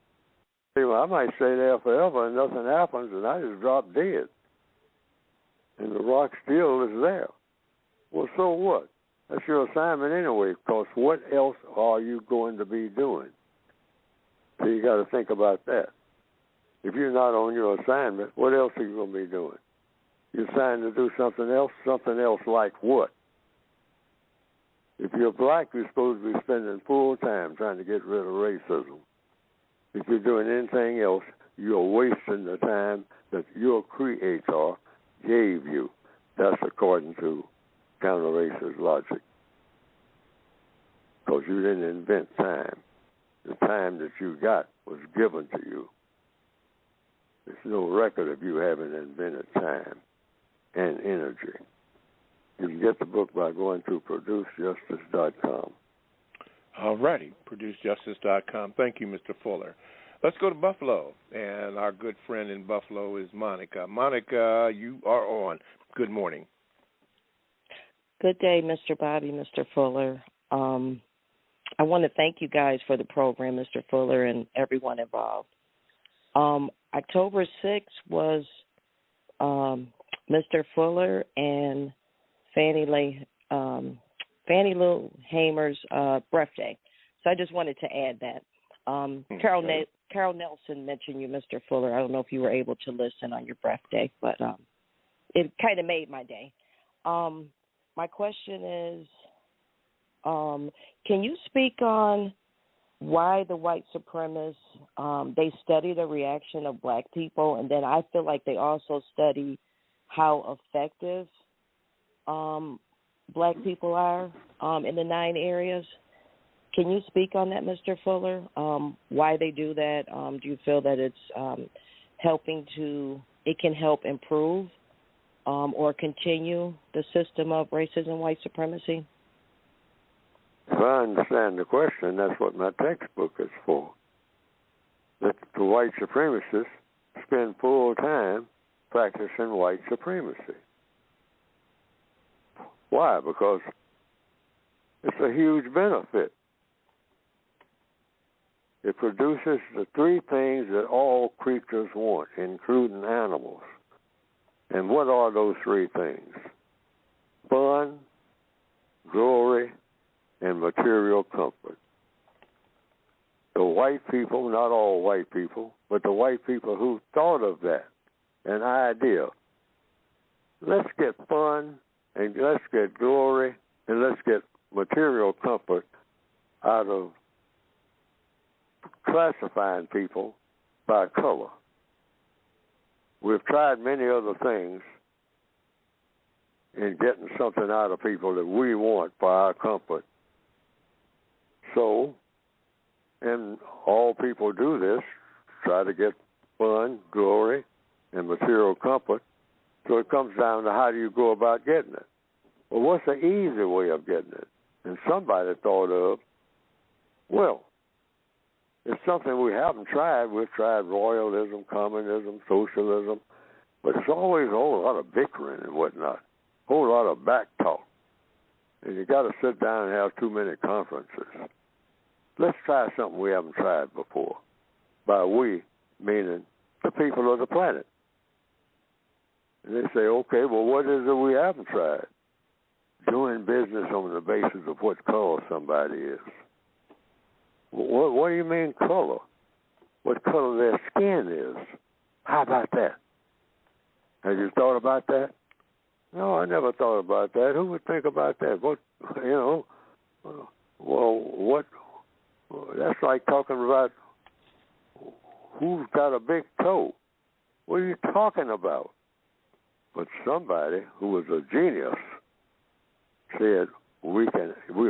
Well, I might stay there forever and nothing happens and I just drop dead. And the rock still is there. Well, so what? That's your assignment anyway, because what else are you going to be doing? So you got to think about that. If you're not on your assignment, what else are you going to be doing? You're assigned to do something else like what? If you're black, you're supposed to be spending full time trying to get rid of racism. If you're doing anything else, you're wasting the time that your creator gave you. That's according to counter-racist logic. Because you didn't invent time. The time that you got was given to you. There's no record of you having invented time and energy. You can get the book by going to producejustice.com. All righty, producejustice.com. Thank you, Mr. Fuller. Let's go to Buffalo, and our good friend in Buffalo is Monica. Monica, you are on. Good morning. Good day, Mr. Bobby, Mr. Fuller. I want to thank you guys for the program, Mr. Fuller, and everyone involved. October 6th was Mr. Fuller and Fannie Lou Hamer's birthday. So I just wanted to add that. Carol Nelson mentioned you, Mr. Fuller. I don't know if you were able to listen on your birthday, but it kind of made my day. My question is, can you speak on why the white supremacists, they study the reaction of black people, and then I feel like they also study how effective black people are in the 9 areas? Can you speak on that, Mr. Fuller? Why they do that? Do you feel that it's it can help improve or continue the system of racism, white supremacy? If I understand the question, that's what my textbook is for. That the white supremacists spend full time practicing white supremacy. Why? Because it's a huge benefit. It produces the 3 things that all creatures want, including animals. And what are those 3 things? Fun, glory, and material comfort. The white people, not all white people, but the white people who thought of that, an idea let's get fun and let's get glory and let's get material comfort out of classifying people by color. We've tried many other things in getting something out of people that we want for our comfort. So, and all people do this, try to get fun, glory, and material comfort. So it comes down to how do you go about getting it? Well, what's the easy way of getting it? And somebody thought of, well, it's something we haven't tried. We've tried royalism, communism, socialism, but it's always a whole lot of bickering and whatnot, a whole lot of back talk. And you got to sit down and have too many conferences. Let's try something we haven't tried before. By we, meaning the people of the planet. And they say, okay, well, what is it we haven't tried? Doing business on the basis of what color somebody is. What do you mean color? What color their skin is? How about that? Have you thought about that? No, I never thought about that. Who would think about that? What, what? That's like talking about who's got a big toe. What are you talking about? But somebody who was a genius said we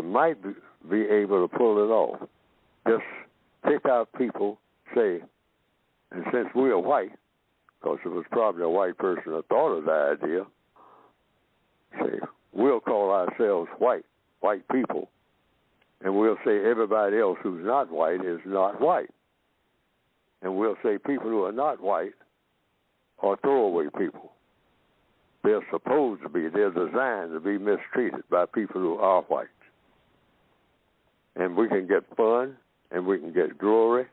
might be able to pull it off. Just pick out people, say, and since we are white, because it was probably a white person that thought of the idea, say, we'll call ourselves white people, and we'll say everybody else who's not white is not white. And we'll say people who are not white are throwaway people. They're supposed to be, they're designed to be mistreated by people who are white. And we can get fun, and we can get glory,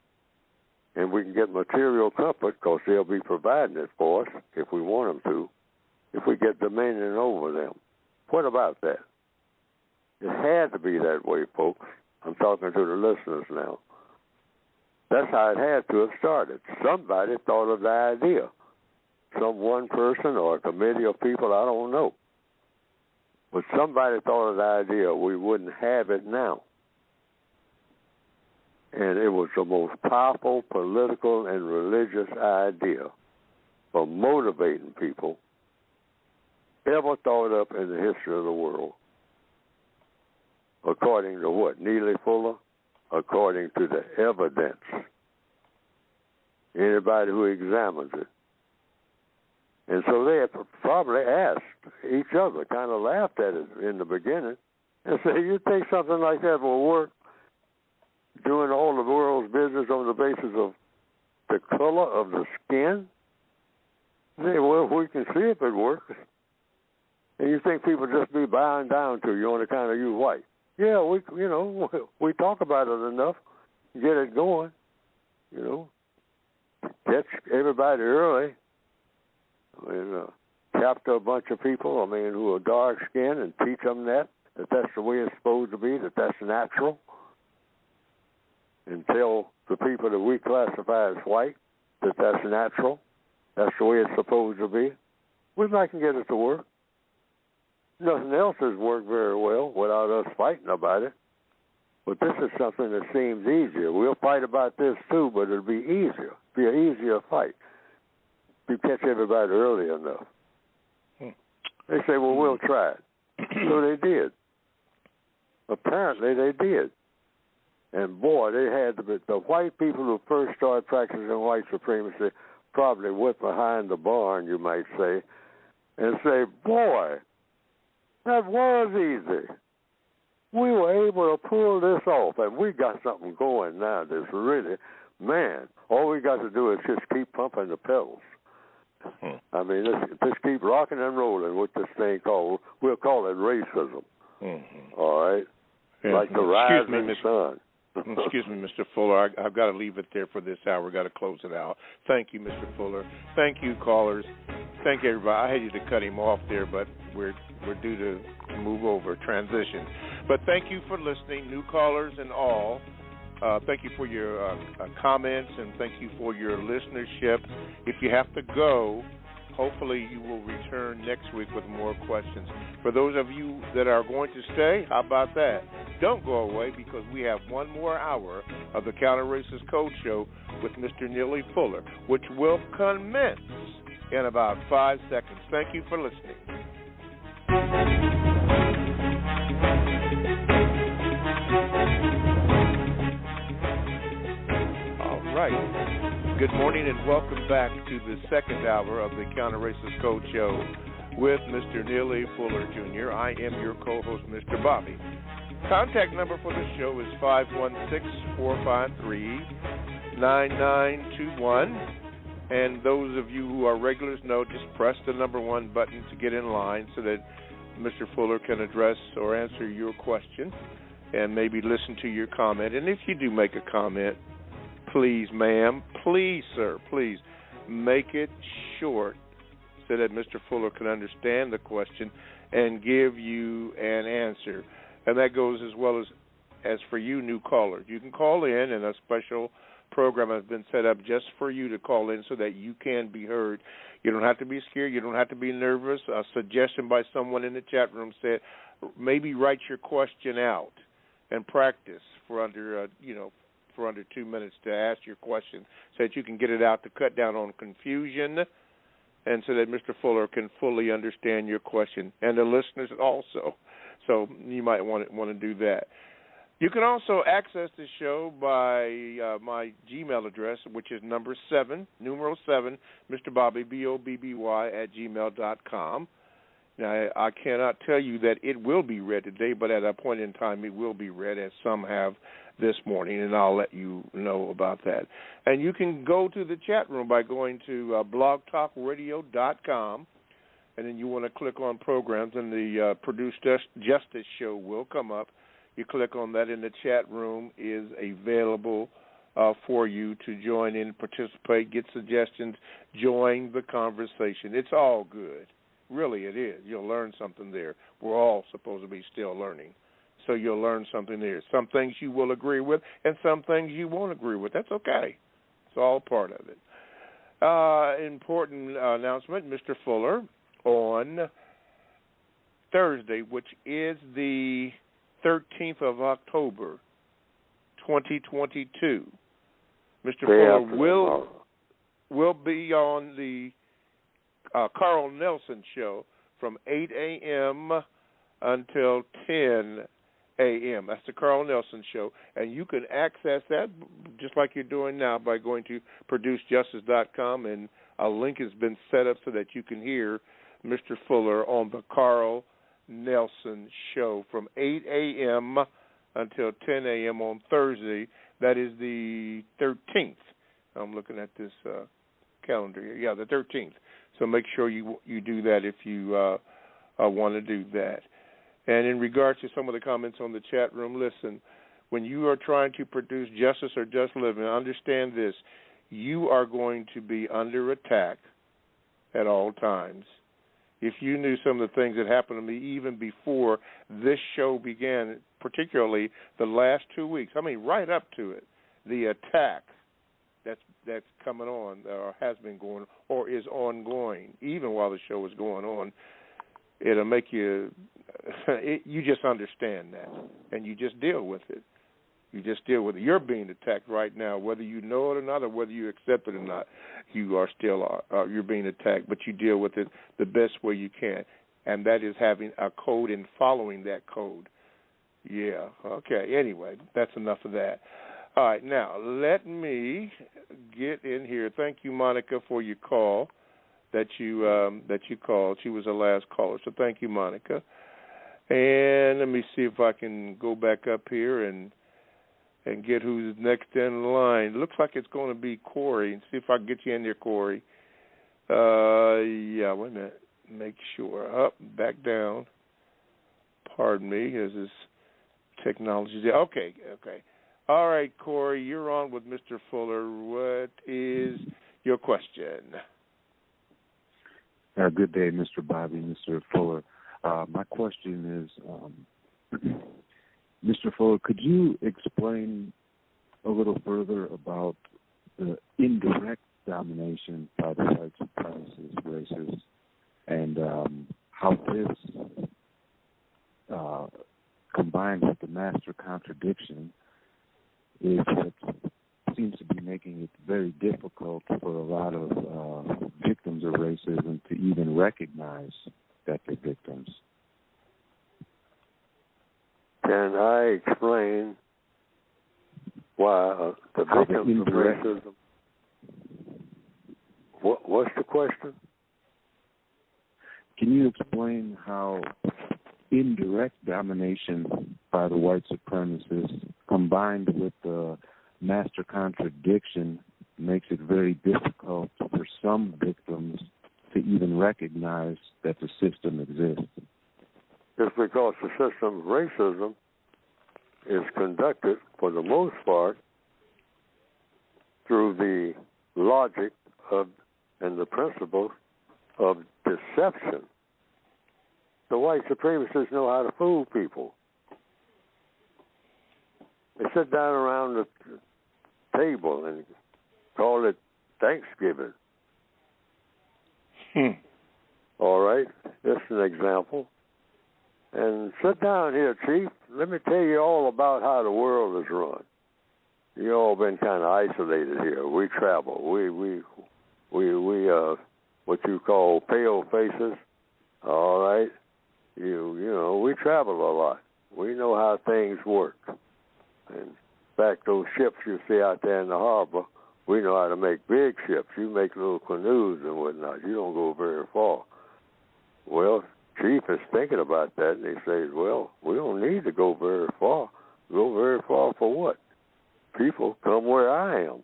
and we can get material comfort because they'll be providing it for us if we want them to, if we get dominion over them. What about that? It had to be that way, folks. I'm talking to the listeners now. That's how it had to have started. Somebody thought of the idea. Some one person or a committee of people, I don't know. But somebody thought of the idea. We wouldn't have it now. And it was the most powerful political and religious idea for motivating people ever thought up in the history of the world. According to what? Neely Fuller? According to the evidence. Anybody who examines it. And so they had probably asked each other, kind of laughed at it in the beginning, and said, you think something like that will work? Doing all the world's business on the basis of the color of the skin? Say, well, we can see if it works. And you think people just be bowing down to you on account of you white? Yeah, we talk about it enough, get it going, catch everybody early. Capture a bunch of people, who are dark-skinned and teach them that's the way it's supposed to be, that's natural. And tell the people that we classify as white that's natural, that's the way it's supposed to be. We might can get it to work. Nothing else has worked very well without us fighting about it. But this is something that seems easier. We'll fight about this too, but it'll be easier. Be an easier fight. You catch everybody early enough. They say, well, we'll try it. So they did. Apparently they did. And boy, they had the white people who first started practicing white supremacy probably went behind the barn, you might say, and say, boy, that was easy. We were able to pull this off, and we got something going now that's really, man, all we got to do is just keep pumping the pedals. Let's keep rocking and rolling with this thing we'll call it racism. Mm-hmm. All right? Yeah. Like the rising sun. Excuse me, Mr. Fuller. I've got to leave it there for this hour. We've got to close it out. Thank you, Mr. Fuller. Thank you, callers. Thank you, everybody. I hated to cut him off there, but we're due to move over, transition. But thank you for listening, new callers and all. Thank you for your comments, and thank you for your listenership. If you have to go, hopefully you will return next week with more questions. For those of you that are going to stay, how about that? Don't go away, because we have one more hour of the Counter-Racist Code Show with Mr. Neely Fuller, which will commence in about 5 seconds. Thank you for listening. All right. Good morning and welcome back to the second hour of the Counter-Racist Code Show with Mr. Neely Fuller, Jr. I am your co-host, Mr. Bobby. Contact number for the show is 516-453-9921. And those of you who are regulars know, just press the number 1 button to get in line so that Mr. Fuller can address or answer your question and maybe listen to your comment. And if you do make a comment, please, ma'am, please, sir, please make it short so that Mr. Fuller can understand the question and give you an answer. And that goes as well as for you new callers. You can call in, and a special program has been set up just for you to call in so that you can be heard. You don't have to be scared. You don't have to be nervous. A suggestion by someone in the chat room said maybe write your question out and practice for under 2 minutes to ask your question so that you can get it out to cut down on confusion and so that Mr. Fuller can fully understand your question, and the listeners also. So you might want to do that. You can also access the show by my Gmail address, which is number 7, numeral 7, Mr. Bobby, BOBBY, @gmail.com. Now, I cannot tell you that it will be read today, but at a point in time it will be read, as some have this morning, and I'll let you know about that. And you can go to the chat room by going to blogtalkradio.com, and then you want to click on programs, and the Produce Justice show will come up. You click on that, and the chat room is available for you to join in, participate, get suggestions, join the conversation. It's all good. Really, it is. You'll learn something there. We're all supposed to be still learning. So you'll learn something there. Some things you will agree with, and some things you won't agree with. That's okay. It's all part of it. Important announcement, Mr. Fuller, on Thursday, which is the 13th of October, 2022. Mr. Fuller will be on the Carl Nelson show from 8 a.m. until 10 a.m. That's the Carl Nelson show, and you can access that just like you're doing now by going to producejustice.com, and a link has been set up so that you can hear Mr. Fuller on the Carl Nelson show from 8 a.m. until 10 a.m. on Thursday. That is the 13th. I'm looking at this calendar here. Yeah, the 13th. So make sure you do that if you want to do that. And in regards to some of the comments on the chat room, listen, when you are trying to produce justice or just living, understand this. You are going to be under attack at all times. If you knew some of the things that happened to me even before this show began, particularly the last 2 weeks, I mean right up to it, the attack that's coming on or has been going or is ongoing, even while the show is going on, it'll make you, you just understand that, and you just deal with it. You just deal with it. You're being attacked right now, whether you know it or not, or whether you accept it or not. You are still you're being attacked, but you deal with it the best way you can, and that is having a code and following that code. Yeah. Okay. Anyway, that's enough of that. All right. Now let me get in here. Thank you, Monica, for your call that you called. She was the last caller, so thank you, Monica. And let me see if I can go back up here and get who's next in line. Looks like it's going to be Corey. And see if I can get you in there, Corey. Yeah, wait a minute. Make sure. Up, back down. Pardon me. There's this technology there. Okay. All right, Corey, you're on with Mr. Fuller. What is your question? Good day, Mr. Bobby, Mr. Fuller. My question is, Mr. Fuller, could you explain a little further about the indirect domination by the white supremacist racists how this combined with the master contradiction is what seems to be making it very difficult for a lot of victims of racism to even recognize that they're victims. Can I explain why the victims of racism? What's the question? Can you explain how indirect domination by the white supremacists combined with the master contradiction makes it very difficult for some victims to even recognize that the system exists? It's because the system of racism is conducted, for the most part, through the logic of and the principles of deception. The white supremacists know how to fool people. They sit down around the table and call it Thanksgiving. All right, just an example. And sit down here, Chief. Let me tell you all about how the world is run. You all been kind of isolated here. We travel. We what you call pale faces. All right. You know, we travel a lot. We know how things work. And in fact, those ships you see out there in the harbor, we know how to make big ships. You make little canoes and whatnot. You don't go very far. Well, Chief is thinking about that, and he says, well, we don't need to go very far. Go very far for what? People come where I am.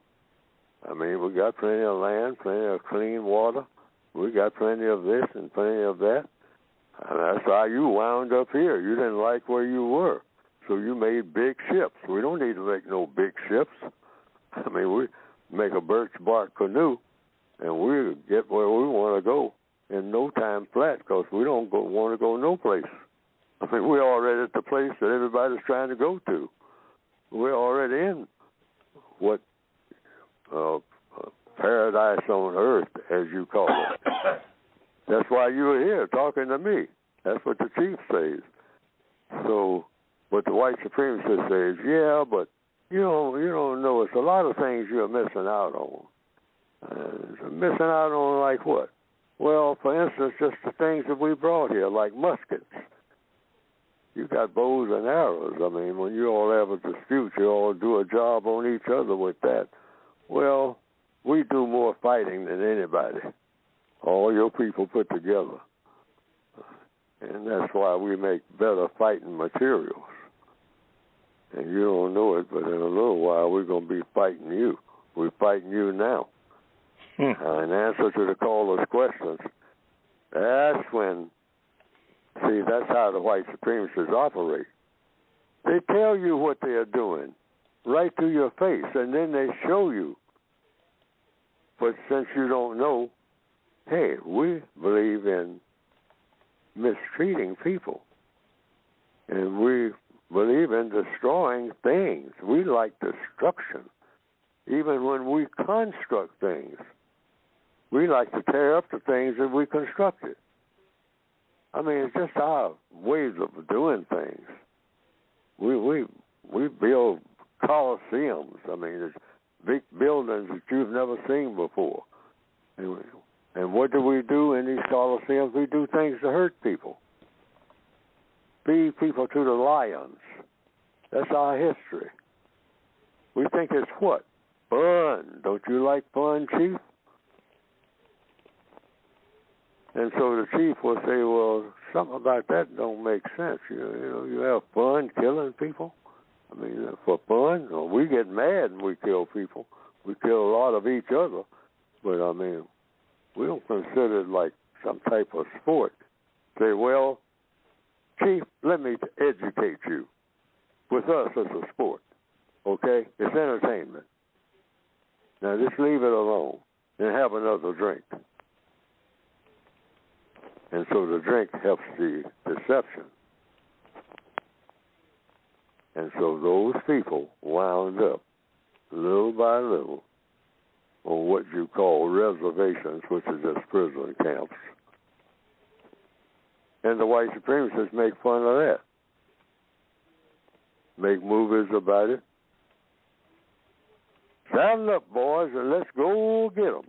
I mean, we got plenty of land, plenty of clean water. We got plenty of this and plenty of that. And that's how you wound up here. You didn't like where you were, so you made big ships. We don't need to make no big ships. I mean, we make a birch bark canoe, and we get where we want to go in no time flat, because we don't want to go no place. I mean, we're already at the place that everybody's trying to go to. We're already in what paradise on earth, as you call it. That's why you were here talking to me. That's what the chief says. So, but the white supremacist says, yeah, but you don't know. It's a lot of things you're missing out on. Missing out on like what? Well, for instance, just the things that we brought here, like muskets. You got bows and arrows. I mean, when you all have a dispute, you all do a job on each other with that. Well, we do more fighting than anybody. All your people put together. And that's why we make better fighting materials. And you don't know it, but in a little while we're going to be fighting you. We're fighting you now. In answer to the caller's questions, that's when, see, that's how the white supremacists operate. They tell you what they are doing right to your face, and then they show you. But since you don't know, hey, we believe in mistreating people, and we believe in destroying things. We like destruction. Even when we construct things, we like to tear up the things that we constructed. I mean, it's just our ways of doing things. We build coliseums. I mean, it's big buildings that you've never seen before. And what do we do in these coliseums? We do things to hurt people. Feed people to the lions. That's our history. We think it's what? Fun. Don't you like fun, Chief? And so the chief will say, well, something about that don't make sense. You know, you have fun killing people. I mean, for fun, we get mad and we kill people. We kill a lot of each other. But, I mean, we don't consider it like some type of sport. Say, well, Chief, let me educate you. With us, it's a sport, okay? It's entertainment. Now, just leave it alone and have another drink. And so the drink helps the deception. And so those people wound up, little by little, on what you call reservations, which is just prison camps. And the white supremacists make fun of that. Make movies about it. Saddle up, boys, and let's go get them.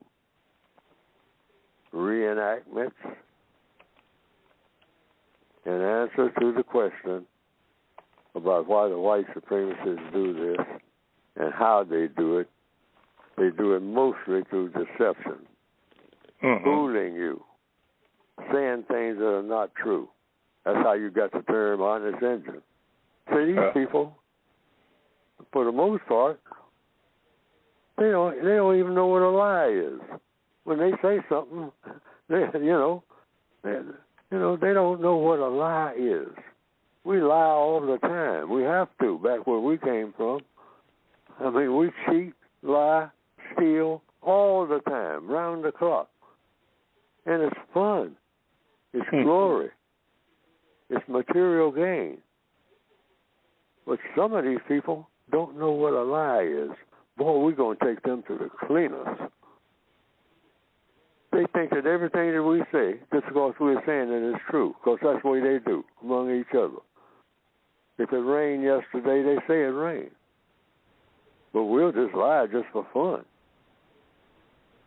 Reenactments. In answer to the question about why the white supremacists do this and how they do it mostly through deception. Fooling you. Saying things that are not true. That's how you got the term honest engine. See, these people, for the most part, they don't even know what a lie is. When they say something, they don't know what a lie is. We lie all the time. We have to, back where we came from. I mean, we cheat, lie, steal all the time, round the clock. And it's fun. It's glory. It's material gain. But some of these people don't know what a lie is. Boy, we're going to take them to the cleaners. They think that everything that we say, just because we're saying it is true, because that's the way they do among each other. If it rained yesterday, they say it rained. But we'll just lie just for fun.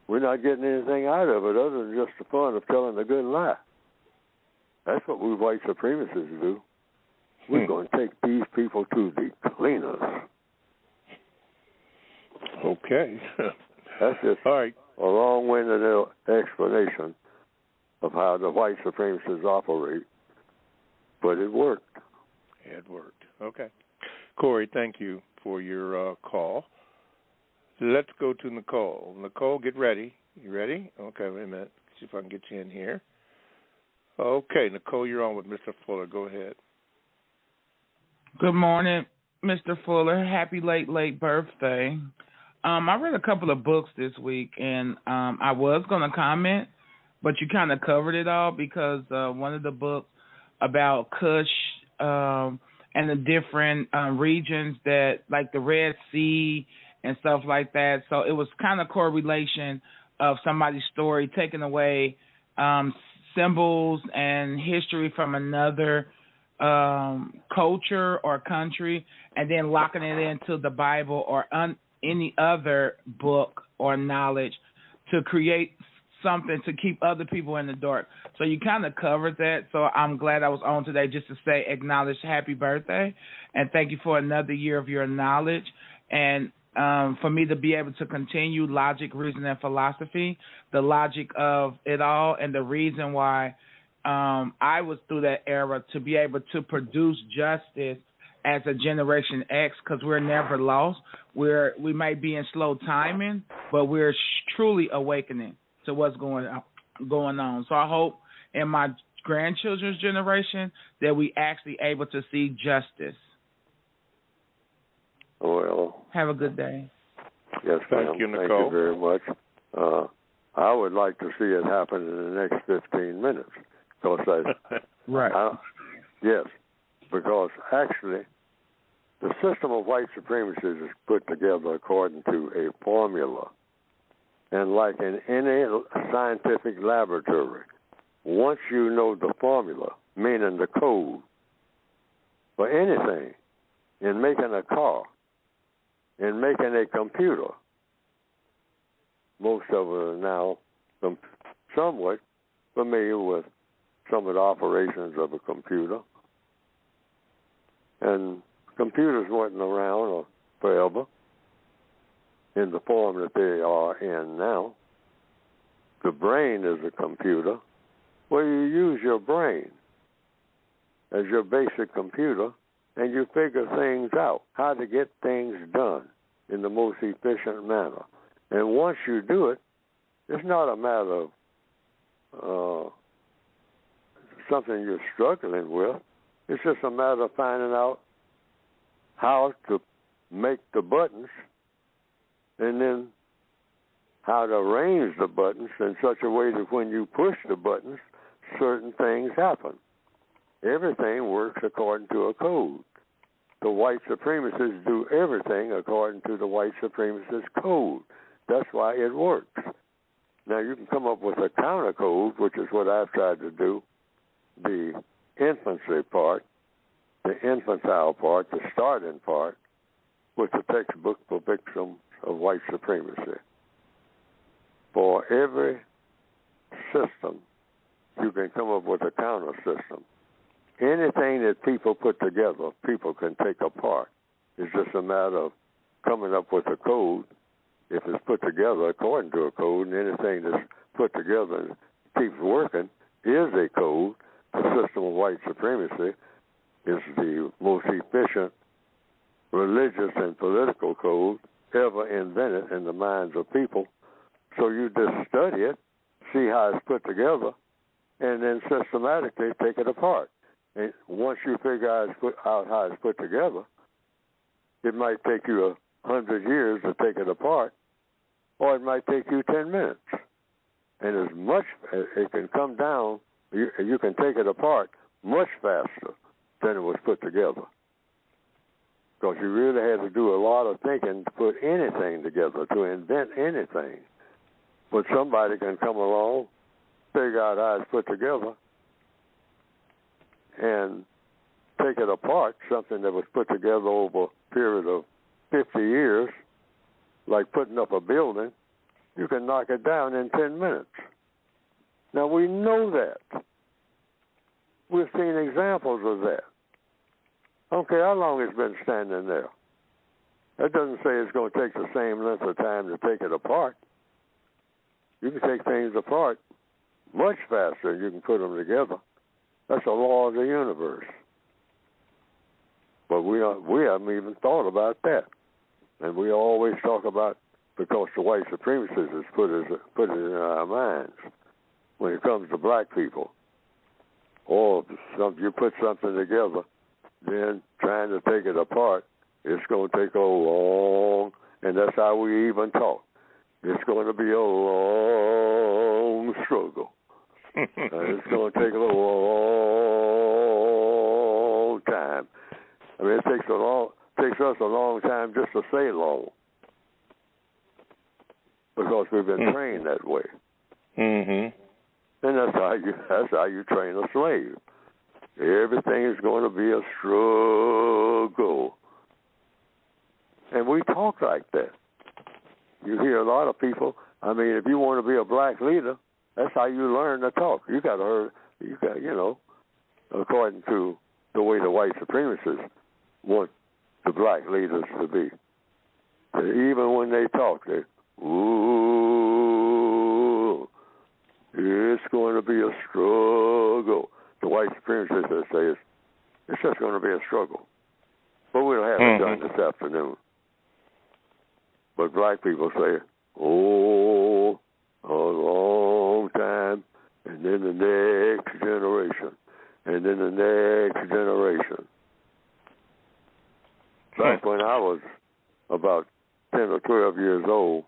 We're not getting anything out of it other than just the fun of telling a good lie. That's what we white supremacists do. We're going to take these people to the cleaners. Okay. That's just all right. A long-winded explanation of how the white supremacists operate, but it worked. It worked. Okay. Corey, thank you for your call. Let's go to Nicole. Nicole, get ready. You ready? Okay, wait a minute. See if I can get you in here. Okay, Nicole, you're on with Mr. Fuller. Go ahead. Good morning, Mr. Fuller. Happy late birthday. I read a couple of books this week, and I was going to comment, but you kind of covered it all because one of the books about Kush and the different regions that, like the Red Sea and stuff like that. So it was kind of correlation of somebody's story taking away symbols and history from another culture or country and then locking it into the Bible or any other book or knowledge to create something to keep other people in the dark. So you kind of covered that. So I'm glad I was on today just to say acknowledge happy birthday and thank you for another year of your knowledge and for me to be able to continue logic, reason, and philosophy, the logic of it all and the reason why I was through that era to be able to produce justice as a Generation X because we're never lost. We might be in slow timing, but we're truly awakening to what's going on. So I hope in my grandchildren's generation that we actually able to see justice. Well, have a good day. Yes, ma'am. Thank you, Nicole. Thank you very much. I would like to see it happen in the next 15 minutes. Because right. Yes, because actually the system of white supremacy is put together according to a formula. And like in any scientific laboratory, once you know the formula, meaning the code, for anything, in making a car, in making a computer, most of us are now somewhat familiar with some of the operations of a computer. And computers weren't around forever in the form that they are in now. The brain is a computer where you use your brain as your basic computer and you figure things out, how to get things done in the most efficient manner. And once you do it, it's not a matter of something you're struggling with. It's just a matter of finding out how to make the buttons and then how to arrange the buttons in such a way that when you push the buttons, certain things happen. Everything works according to a code. The white supremacists do everything according to the white supremacist code. That's why it works. Now, you can come up with a counter code, which is what I've tried to do, the infancy part, the infantile part, the starting part, with the textbook for victims of white supremacy. For every system, you can come up with a counter system. Anything that people put together, people can take apart. It's just a matter of coming up with a code. If it's put together according to a code, and anything that's put together and keeps working is a code, the system of white supremacy is the most efficient religious and political code ever invented in the minds of people. So you just study it, see how it's put together, and then systematically take it apart. And once you figure out how it's put together, it might take you 100 years to take it apart, or it might take you 10 minutes. And as much as it can come down, you can take it apart much faster than it was put together. Because you really had to do a lot of thinking to put anything together, to invent anything. But somebody can come along, figure out how it's put together, and take it apart, something that was put together over a period of 50 years, like putting up a building. You can knock it down in 10 minutes. Now, we know that. We've seen examples of that. I don't care how long it's been standing there. That doesn't say it's going to take the same length of time to take it apart. You can take things apart much faster than you can put them together. That's a law of the universe. But we haven't even thought about that. And we always talk about, because the white supremacists has put it in our minds when it comes to black people. Or you put something together, then trying to take it apart, it's going to take a long, and that's how we even talk. It's going to be a long struggle. It's going to take a long time. I mean, it takes us a long time just to say long, because we've been trained that way. Mm-hmm. And that's how you train a slave. Everything is going to be a struggle. And we talk like that. You hear a lot of people. I mean, if you want to be a black leader, that's how you learn to talk. You got, according to the way the white supremacists want the black leaders to be. Even when they talk, they, ooh, it's going to be a struggle. The white supremacists say it's just going to be a struggle. But we'll have it done this afternoon. But black people say, oh, a long time, and then the next generation, and then the next generation. Back when I was about 10 or 12 years old,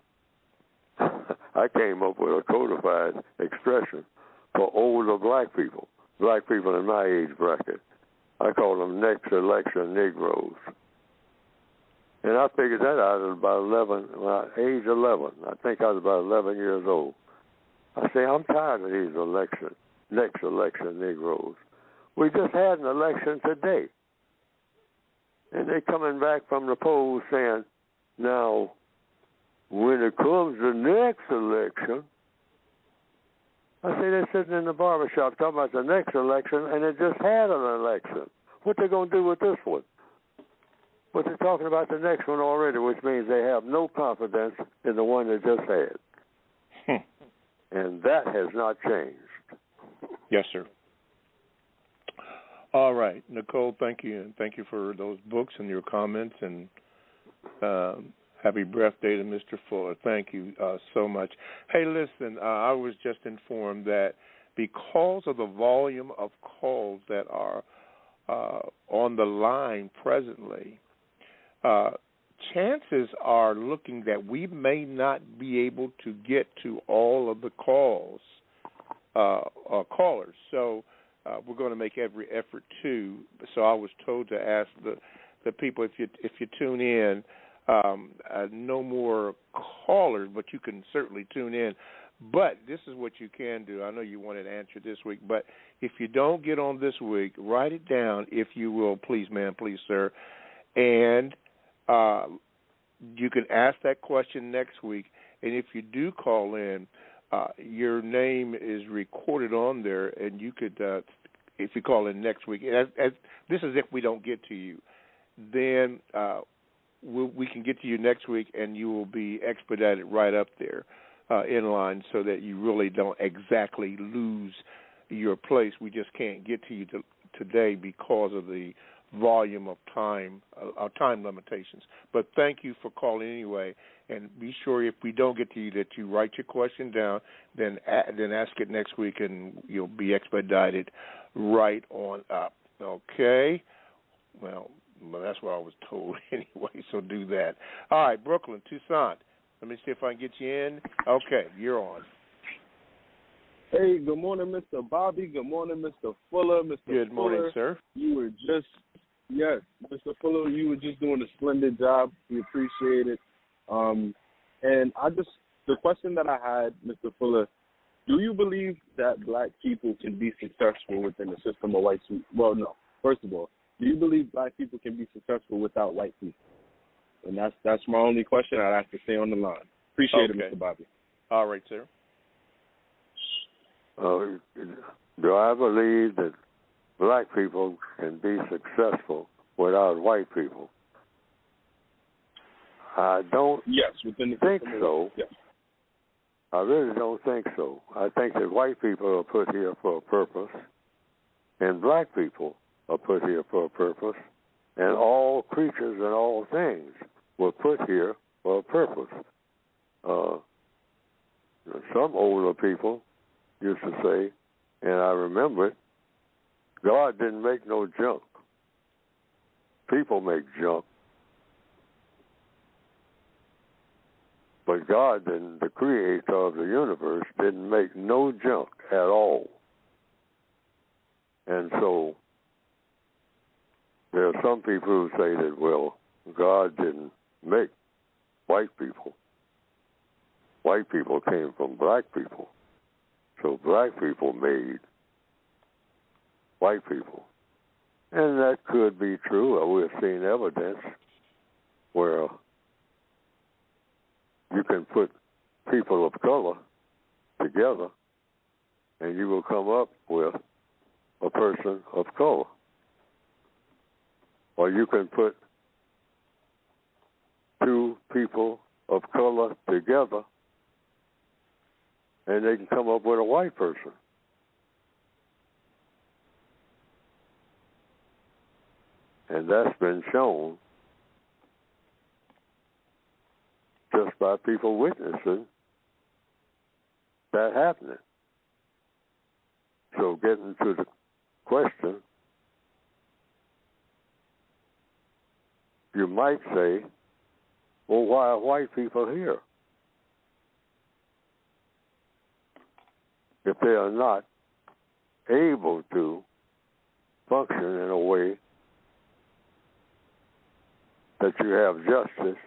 I came up with a codified expression for older black people in my age bracket. I call them next election Negroes. And I figured that out at about age 11. I think I was about 11 years old. I say, I'm tired of these next election Negroes. We just had an election today. And they're coming back from the polls saying, now, when it comes to the next election, I say they're sitting in the barbershop talking about the next election, and they just had an election. What they going to do with this one? But they're talking about the next one already, which means they have no confidence in the one they just had. And that has not changed. Yes, sir. All right. Nicole, thank you. And thank you for those books and your comments. And happy birthday to Mr. Fuller. Thank you so much. Hey, listen, I was just informed that because of the volume of calls that are on the line presently, chances are looking that we may not be able to get to all of the callers. So we're going to make every effort to. So I was told to ask the people, if you tune in, no more callers, but you can certainly tune in. But this is what you can do. I know you wanted to answer this week, but if you don't get on this week, write it down, if you will, please, ma'am, please, sir. And you can ask that question next week. And if you do call in, your name is recorded on there, and you could, if you call in next week, this is if we don't get to you, then we can get to you next week, and you will be expedited right up there in line, so that you really don't exactly lose your place. We just can't get to you today because of the volume of time limitations. But thank you for calling anyway, and be sure if we don't get to you that you write your question down, then ask it next week, and you'll be expedited right on up. Okay? Well, that's what I was told anyway, so do that. All right, Brooklyn, Toussaint. Let me see if I can get you in. Okay, you're on. Hey, good morning, Mr. Bobby. Good morning, Mr. Fuller. Mr. Good morning, Fuller, sir. You were just, yes, Mr. Fuller, you were just doing a splendid job. We appreciate it. And the question that I had, Mr. Fuller, do you believe that black people can be successful within the system of white people? Well, no. First of all, do you believe black people can be successful without white people? And that's my only question. I'd have to stay on the line. Appreciate it, Mr. Bobby. All right, sir. Do I believe that black people can be successful without white people? I don't think so. Yes. I really don't think so. I think that white people are put here for a purpose, and black people are put here for a purpose, and all creatures and all things were put here for a purpose. Some older people used to say, and I remember it, God didn't make no junk. People make junk. But God, the creator of the universe, didn't make no junk at all. And so there are some people who say that, well, God didn't make white people. White people came from black people. So black people made white people. And that could be true. We've seen evidence where you can put people of color together and you will come up with a person of color. Or you can put two people of color together and they can come up with a white person. And that's been shown just by people witnessing that happening. So getting to the question, you might say, well, why are white people here? If they are not able to function in a way that you have justice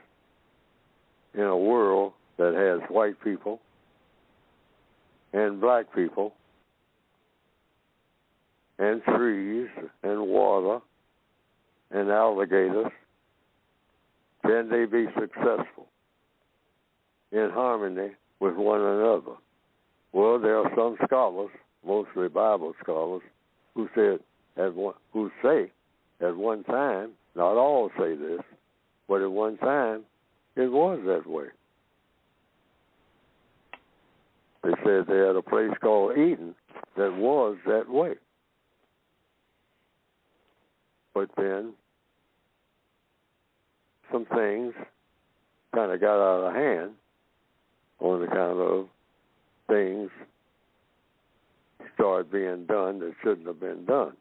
in a world that has white people and black people and trees and water and alligators, can they be successful in harmony with one another? Well, there are some scholars, mostly Bible scholars, who say at one time, not all say this, but at one time it was that way. They said they had a place called Eden that was that way. But then some things kind of got out of hand on account of things started being done that shouldn't have been done.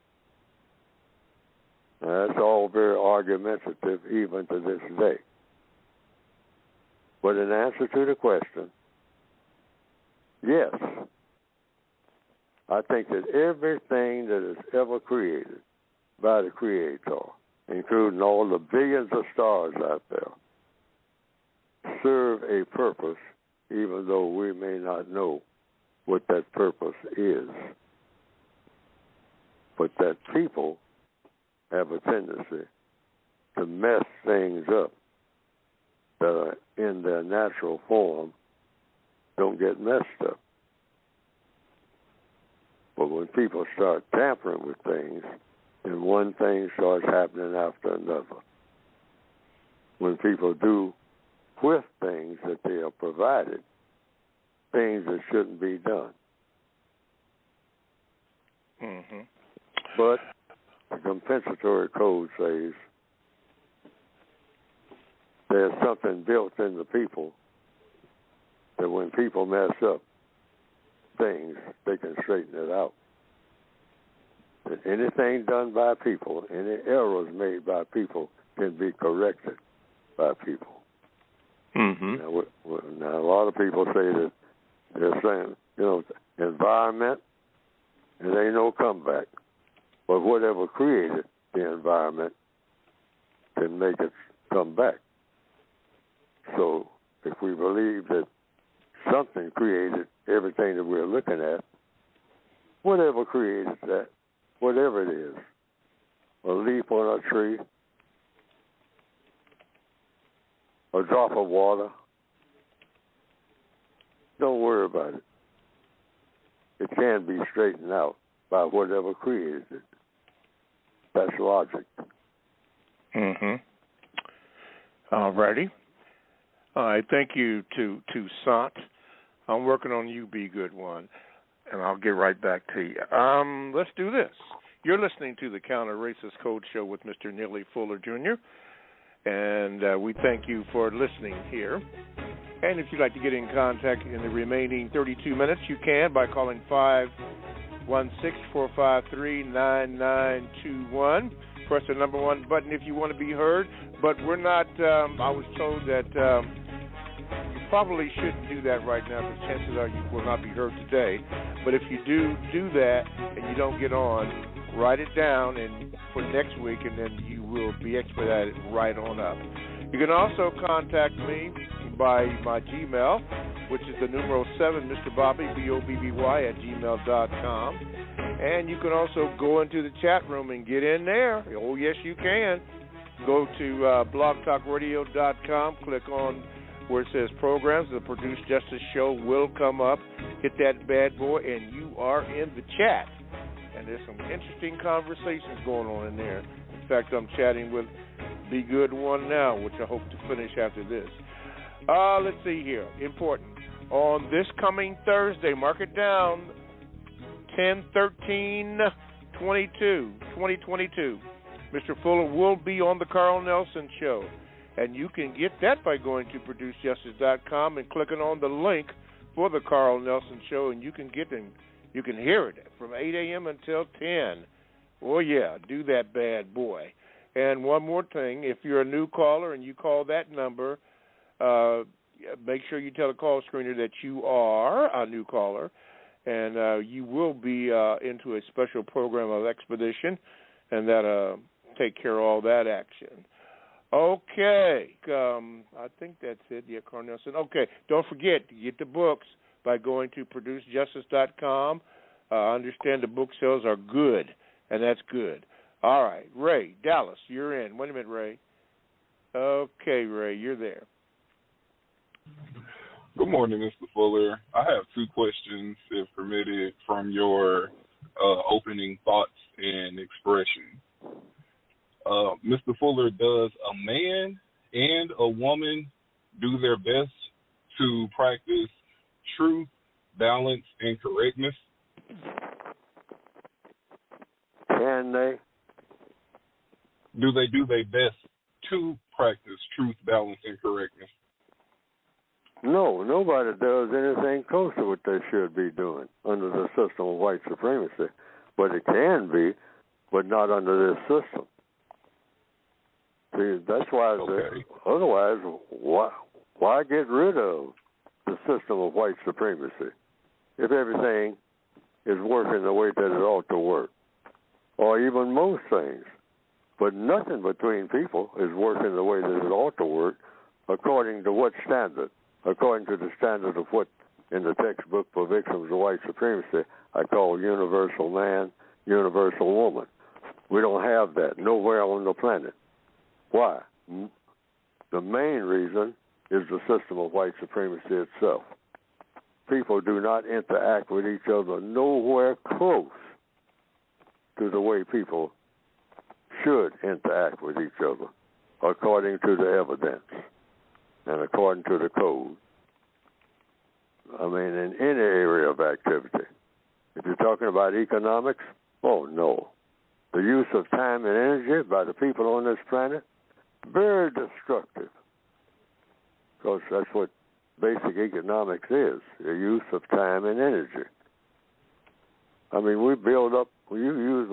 Now, that's all very argumentative even to this day. But in answer to the question, yes, I think that everything that is ever created by the Creator, including all the billions of stars out there, serve a purpose even though we may not know what that purpose is. But that people have a tendency to mess things up that are in their natural form don't get messed up. But when people start tampering with things, then one thing starts happening after another. When people do with things that they are provided, things that shouldn't be done. Mm-hmm. But the compensatory code says there's something built in the people that when people mess up things, they can straighten it out. That anything done by people, any errors made by people can be corrected by people. Mm-hmm. Now, a lot of people say that they're saying, environment, it ain't no comeback. But whatever created the environment can make it come back. So if we believe that something created everything that we're looking at, whatever created that, whatever it is, a leaf on a tree, a drop of water, don't worry about it. It can be straightened out by whatever created it. That's logic. Mm-hmm. All righty. All right, thank you to Sant. I'm working on you, Be Good One, and I'll get right back to you. Let's do this. You're listening to the Counter Racist Code Show with Mr. Neely Fuller, Jr., and we thank you for listening here. And if you'd like to get in contact in the remaining 32 minutes, you can by calling 516-453-9921. Press the number 1 button if you want to be heard. But we're not, I was told that you probably shouldn't do that right now because chances are you will not be heard today. But if you do that and you don't get on, write it down and for next week, and then you will be expedited right on up. You can also contact me by my Gmail, which is the numeral 7, Mr. Bobby, BOBBY, @gmail.com. And you can also go into the chat room and get in there. Oh, yes, you can. Go to blogtalkradio.com, click on where it says programs. The Produce Justice Show will come up. Hit that bad boy, and you are in the chat. And there's some interesting conversations going on in there. In fact, I'm chatting with Be Good One now, which I hope to finish after this. Let's see here. Important. On this coming Thursday, mark it down, 10/13/2022, Mr. Fuller will be on the Carl Nelson Show. And you can get that by going to ProduceJustice.com and clicking on the link for the Carl Nelson Show, and you can get them. You can hear it from 8 a.m. until 10. Oh, yeah, do that bad boy. And one more thing, if you're a new caller and you call that number, make sure you tell the call screener that you are a new caller, and you will be into a special program of expedition, and that'll take care of all that action. Okay, I think that's it. Yeah, Carl Nelson. Okay, don't forget to get the books by going to ProduceJustice.com. I understand the book sales are good, and that's good. All right, Ray, Dallas, you're in. Wait a minute, Ray. Okay, Ray, you're there. Good morning, Mr. Fuller. I have 2 questions, if permitted, from your opening thoughts and expression. Mr. Fuller, does a man and a woman do their best to practice truth, balance, and correctness? Can they? Do they do their best to practice truth, balance, and correctness? No, nobody does anything close to what they should be doing under the system of white supremacy. But it can be, but not under this system. See, that's why. Okay. Otherwise, why get rid of the system of white supremacy if everything is working the way that it ought to work, or even most things? But nothing between people is working the way that it ought to work, according to what standard? according to the standard of what in the textbook for victims of white supremacy I call universal man, universal woman. We don't have that nowhere on the planet. Why? The main reason is the system of white supremacy itself. People do not interact with each other nowhere close to the way people should interact with each other, according to the evidence and according to the code. I mean, in any area of activity. If you're talking about economics, oh no. The use of time and energy by the people on this planet, very destructive. Because that's what basic economics is, the use of time and energy. I mean, we build up, we use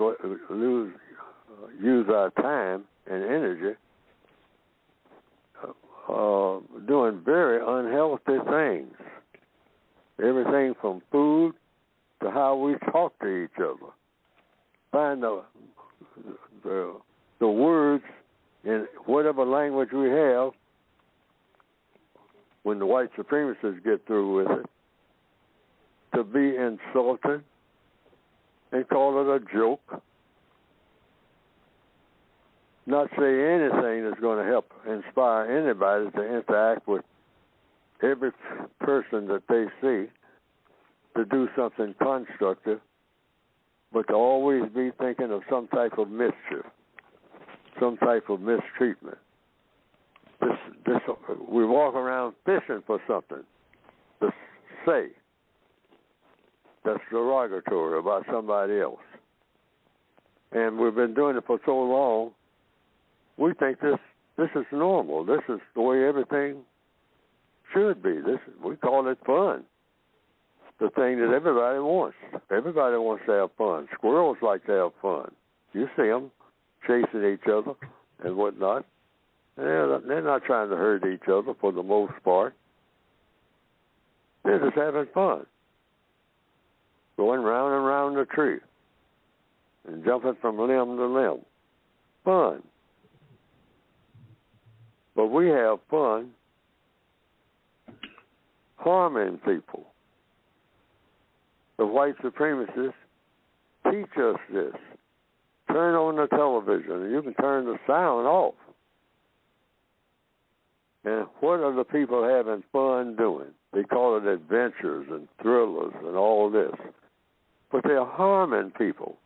our time and energy doing very unhealthy things. Everything from food to how we talk to each other. Find the words in whatever language we have when the white supremacists get through with it to be insulting and call it a joke. Not say anything that's going to help inspire anybody to interact with every person that they see to do something constructive, but to always be thinking of some type of mischief, some type of mistreatment. We walk around fishing for something to say that's derogatory about somebody else. And we've been doing it for so long, we think this is normal. This is the way everything should be. We call it fun. The thing that everybody wants. Everybody wants to have fun. Squirrels like to have fun. You see them chasing each other and whatnot. They're not trying to hurt each other for the most part. They're just having fun. Going round and round the tree and jumping from limb to limb. Fun. But we have fun harming people. The white supremacists teach us this. Turn on the television and you can turn the sound off. And what are the people having fun doing? They call it adventures and thrillers and all this. But they're harming people.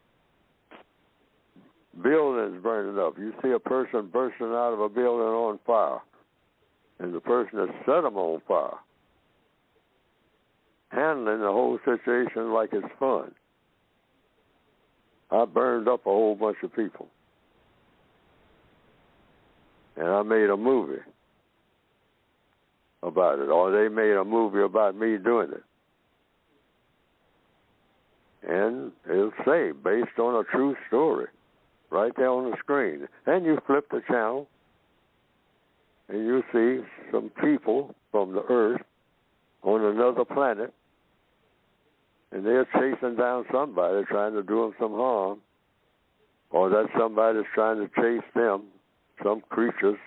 Buildings burning up. You see a person bursting out of a building on fire, and the person has set them on fire, handling the whole situation like it's fun. I burned up a whole bunch of people, and I made a movie about it, or they made a movie about me doing it. And it'll say, based on a true story, right there on the screen. And you flip the channel, and you see some people from the Earth on another planet, and they're chasing down somebody, trying to do them some harm, or that somebody's trying to chase them, some creatures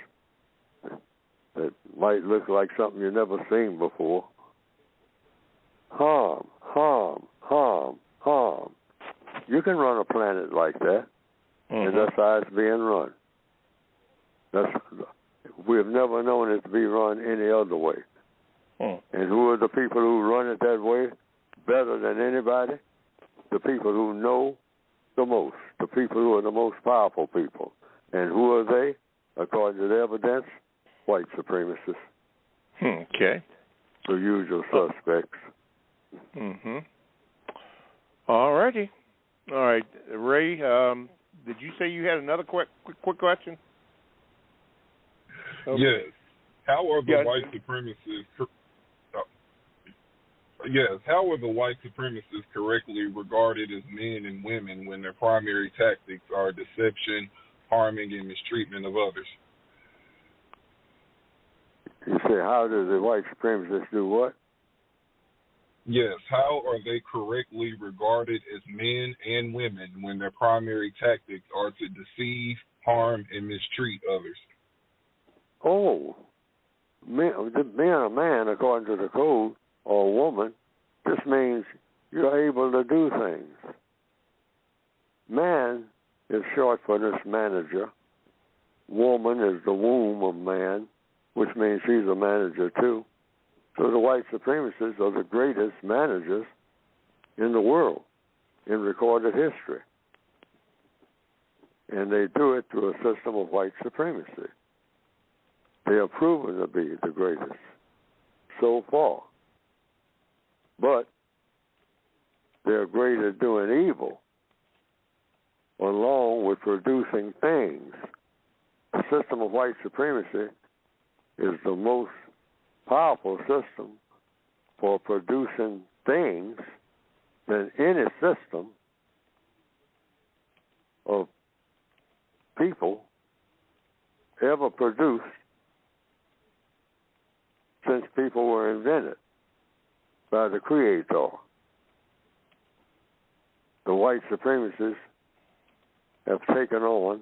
that might look like something you've never seen before. Harm, harm, harm, harm. You can run a planet like that, and that's how it's being run. We've never known it to be run any other way. And who are the people who run it that way better than anybody? The people who know the most, the people who are the most powerful people. And who are they? According to the evidence, white supremacists. Okay. The usual suspects. All righty. All right. Ray, did you say you had another quick question? Okay. Yes. How are the white supremacists? Yes. How are the white supremacists correctly regarded as men and women when their primary tactics are deception, harming, and mistreatment of others? You say, how do the white supremacists do what? Yes. How are they correctly regarded as men and women when their primary tactics are to deceive, harm, and mistreat others? Oh, being a man, according to the code, or a woman, just means you're able to do things. Man is short for this manager. Woman is the womb of man, which means she's a manager too. So the white supremacists are the greatest managers in the world in recorded history. And they do it through a system of white supremacy. They are proven to be the greatest so far. But they're great at doing evil along with producing things. The system of white supremacy is the most powerful system for producing things than any system of people ever produced since people were invented by the Creator. The white supremacists have taken on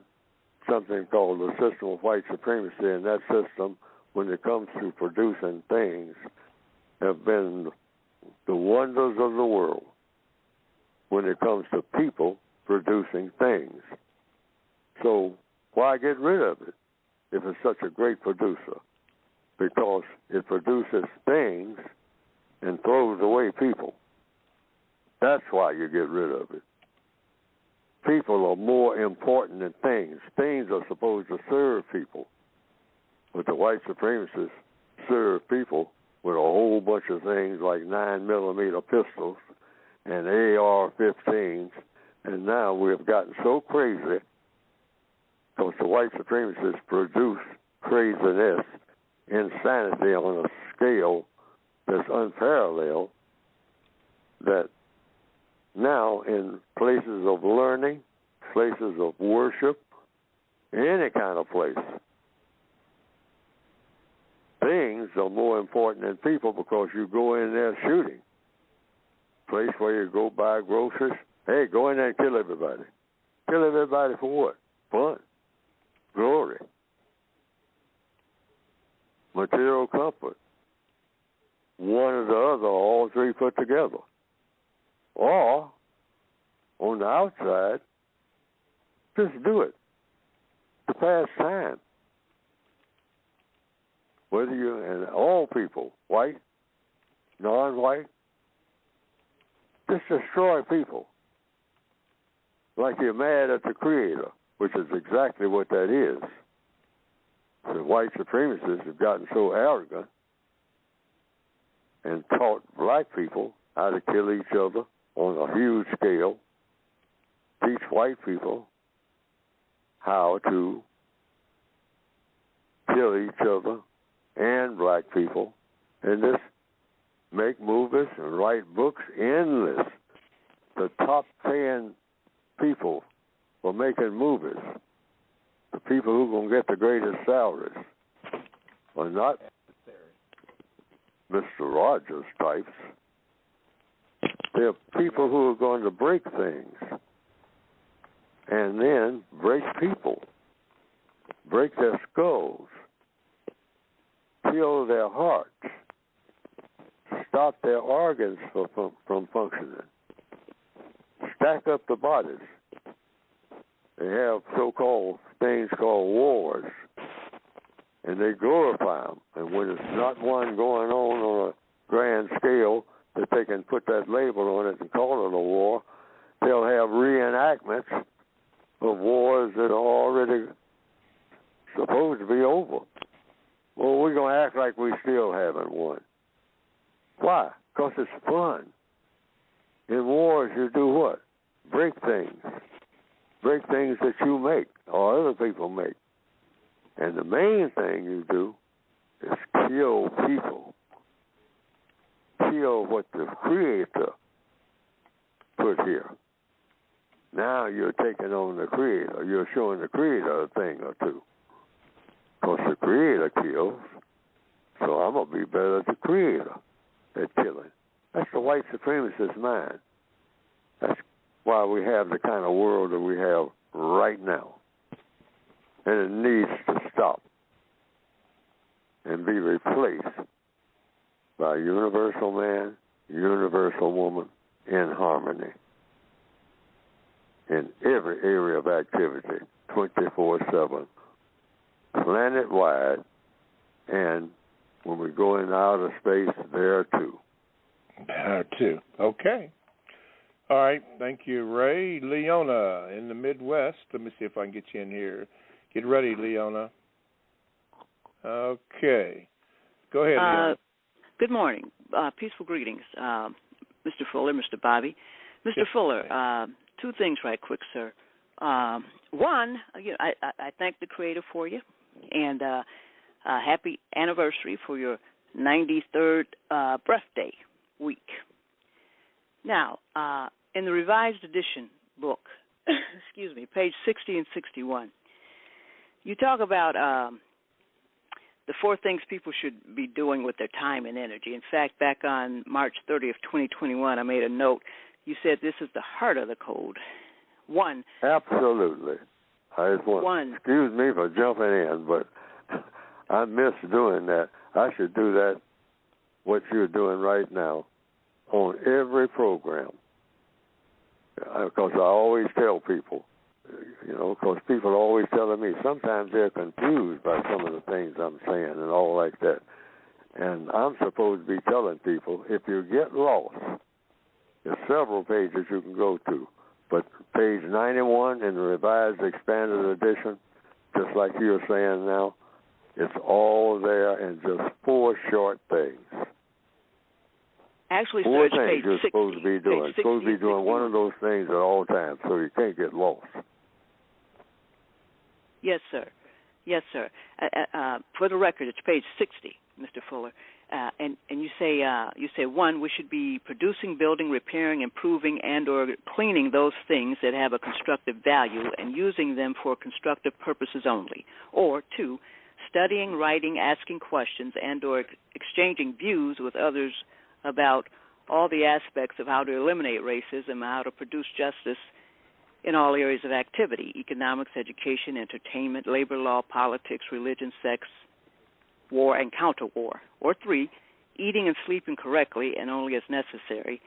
something called the system of white supremacy, and that system, when it comes to producing things, have been the wonders of the world when it comes to people producing things. So why get rid of it if it's such a great producer? Because it produces things and throws away people. That's why you get rid of it. People are more important than things. Things are supposed to serve people. But the white supremacists serve people with a whole bunch of things like 9mm pistols and AR-15s. And now we've gotten so crazy because the white supremacists produce craziness, insanity on a scale that's unparalleled, that now in places of learning, places of worship, any kind of place, things are more important than people because you go in there shooting. Place where you go buy groceries, hey, go in there and kill everybody. Kill everybody for what? Fun. Glory. Material comfort. One or the other, all three put together. Or, on the outside, just do it to pass time. Whether you, and all people, white, non-white, just destroy people. Like you're mad at the Creator, which is exactly what that is. The white supremacists have gotten so arrogant and taught black people how to kill each other on a huge scale, teach white people how to kill each other and black people, and just make movies and write books endless. The top 10 people for making movies, the people who are going to get the greatest salaries, are not Mr. Rogers types. They're people who are going to break things and then break people, break their skulls, kill their hearts, stop their organs from functioning, stack up the bodies. They have so-called things called wars, and they glorify them. And when it's not one going on a grand scale that they can put that label on it and call it a war, they'll have reenactments of wars that are already supposed to be over. Well, we're going to act like we still haven't won. Why? Because it's fun. In wars, you do what? Break things. Break things that you make or other people make. And the main thing you do is kill people. Kill what the Creator put here. Now you're taking on the Creator. You're showing the Creator a thing or two. Because the Creator kills, so I'm going to be better than the Creator at killing. That's the white supremacist mind. That's why we have the kind of world that we have right now. And it needs to stop. and be replaced by universal man, universal woman in harmony in every area of activity, 24/7, planet-wide, and when we go in outer space, there too. There too. Okay. All right. Thank you, Ray. Leona in the Midwest. Let me see if I can get you in here. Get ready, Leona. Okay. Go ahead, Leona. Good morning. Peaceful greetings, Mr. Fuller, Mr. Bobby. Mr. Fuller, two things right quick, sir. One, I thank the Creator for you, and happy anniversary for your 93rd birthday week. Now, in the revised edition book, excuse me, page 60 and 61, you talk about the four things people should be doing with their time and energy. In fact, back on March 30th, 2021, I made a note. You said this is the heart of the code. One. Absolutely. I just want, excuse me for jumping in, but I miss doing that. I should do that, what you're doing right now, on every program. Because I always tell people, because people are always telling me, sometimes they're confused by some of the things I'm saying and all like that. And I'm supposed to be telling people, if you get lost, there's several pages you can go to. But page 91 in the revised expanded edition, just like you're saying now, it's all there in just four short things. Actually, four sir, things page you're 60, supposed to be doing. You're supposed to be doing one of those things at all times so you can't get lost. Yes, sir. Yes, sir. For the record, it's page 60, Mr. Fuller. And you say one, we should be producing, building, repairing, improving, and/or cleaning those things that have a constructive value and using them for constructive purposes only. Or two, studying, writing, asking questions, and/or exchanging views with others about all the aspects of how to eliminate racism, how to produce justice in all areas of activity: economics, education, entertainment, labor law, politics, religion, sex, war, and counter-war. Or three, eating and sleeping correctly and only as necessary.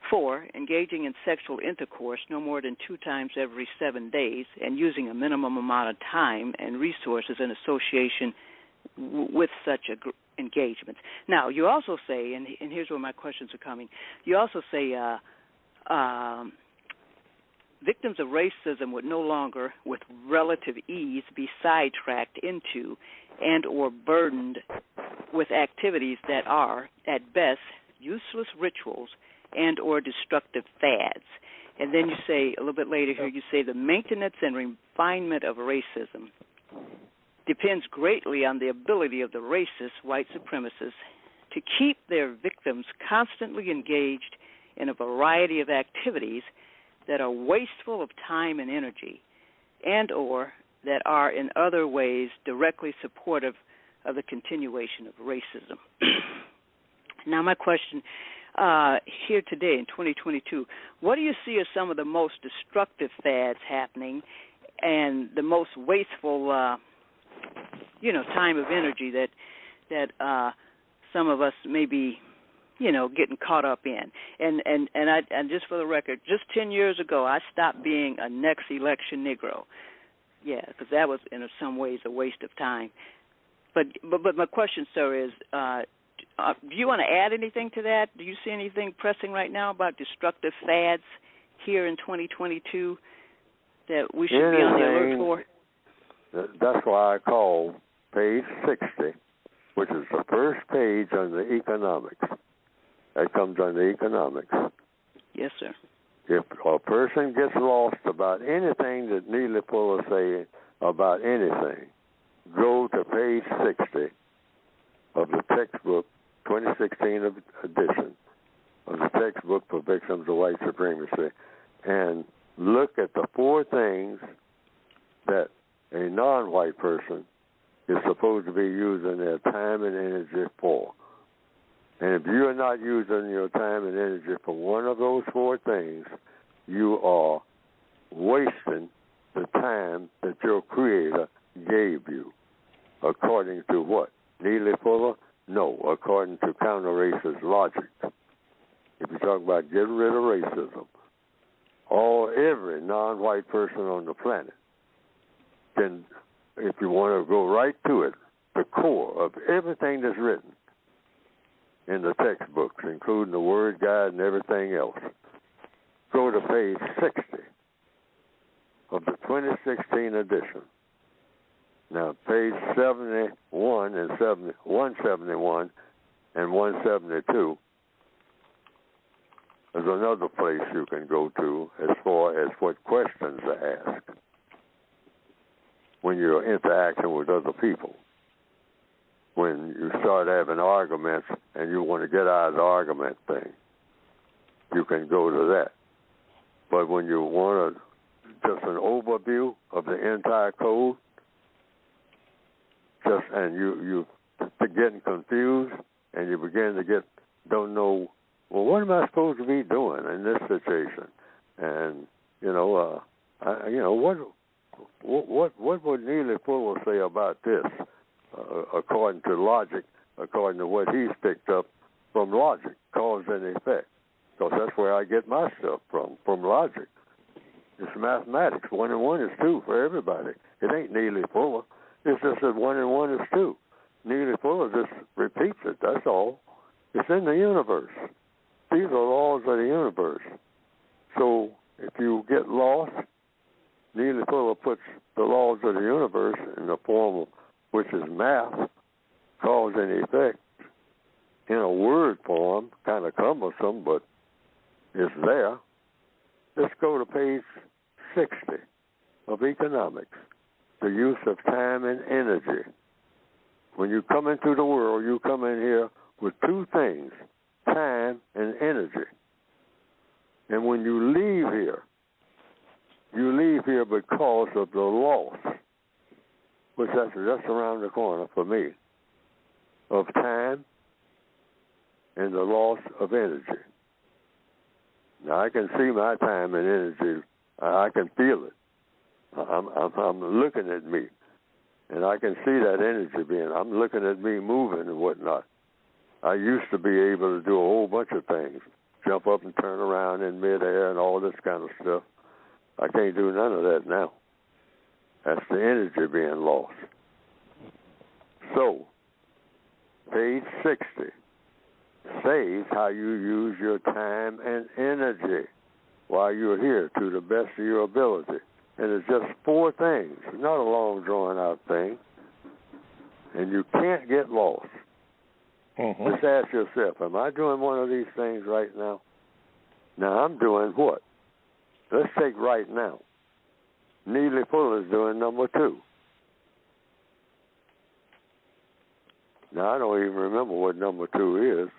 Four, engaging in sexual intercourse no more than 2 times every 7 days and using a minimum amount of time and resources in association with such engagements. Now, you also say, and here's where my questions are coming, you also say victims of racism would no longer, with relative ease, be sidetracked into and or burdened with activities that are, at best, useless rituals and or destructive fads. And then you say, a little bit later here, you say the maintenance and refinement of racism depends greatly on the ability of the racist white supremacists to keep their victims constantly engaged in a variety of activities that are wasteful of time and energy and or that are in other ways directly supportive of the continuation of racism. Now my question here today in 2022, what do you see as some of the most destructive fads happening and the most wasteful time of energy that some of us may be getting caught up in. And just for the record, just 10 years ago, I stopped being a next election Negro. Yeah, because that was in some ways a waste of time. But my question, sir, is do you want to add anything to that? Do you see anything pressing right now about destructive fads here in 2022 that we should be on the alert for? That's why I call page 60, which is the first page on the economics. That comes under economics. Yes, sir. If a person gets lost about anything that Neely Fuller say about anything, go to page 60 of the textbook, 2016 edition of the textbook for victims of white supremacy, and look at the 4 things that a non-white person is supposed to be using their time and energy for. And if you are not using your time and energy for one of those 4 things, you are wasting the time that your Creator gave you, according to what? Neely Fuller? No, according to counter-racist logic. If you talk about getting rid of racism, every non-white person on the planet can, if you want to go right to it, the core of everything that's written in the textbooks, including the word guide and everything else, go to page 60 of the 2016 edition. Now, page 71 and 171 and 172 is another place you can go to as far as what questions to ask when you're interacting with other people. When you start having arguments and you want to get out of the argument thing, you can go to that. But when you want just an overview of the entire code, and you're getting confused and you begin to don't know, well, what am I supposed to be doing in this situation? And what would Neely Fuller say about this? According to logic, according to what he's picked up from logic, cause and effect. Because that's where I get my stuff from logic. It's mathematics. 1 and 1 is 2 for everybody. It ain't Neely Fuller. It's just that 1 and 1 is 2. Neely Fuller just repeats it, that's all. It's in the universe. These are laws of the universe. So if you get lost, Neely Fuller puts the laws of the universe in the form of which is math, cause and effect, in a word form, kind of cumbersome, but it's there. Let's go to page 60 of economics, the use of time and energy. When you come into the world, you come in here with two things, time and energy. And when you leave here because of the loss, which that's around the corner for me, of time and the loss of energy. Now, I can see my time and energy. I can feel it. I'm looking at me, and I can see that energy I'm looking at me moving and whatnot. I used to be able to do a whole bunch of things, jump up and turn around in midair and all this kind of stuff. I can't do none of that now. That's the energy being lost. So, page 60 says how you use your time and energy while you're here to the best of your ability. And it's just 4 things. It's not a long, drawn-out thing. And you can't get lost. Mm-hmm. Just ask yourself, am I doing one of these things right now? Now, I'm doing what? Let's take right now. Neely Fuller is doing number 2. Now, I don't even remember what number 2 is,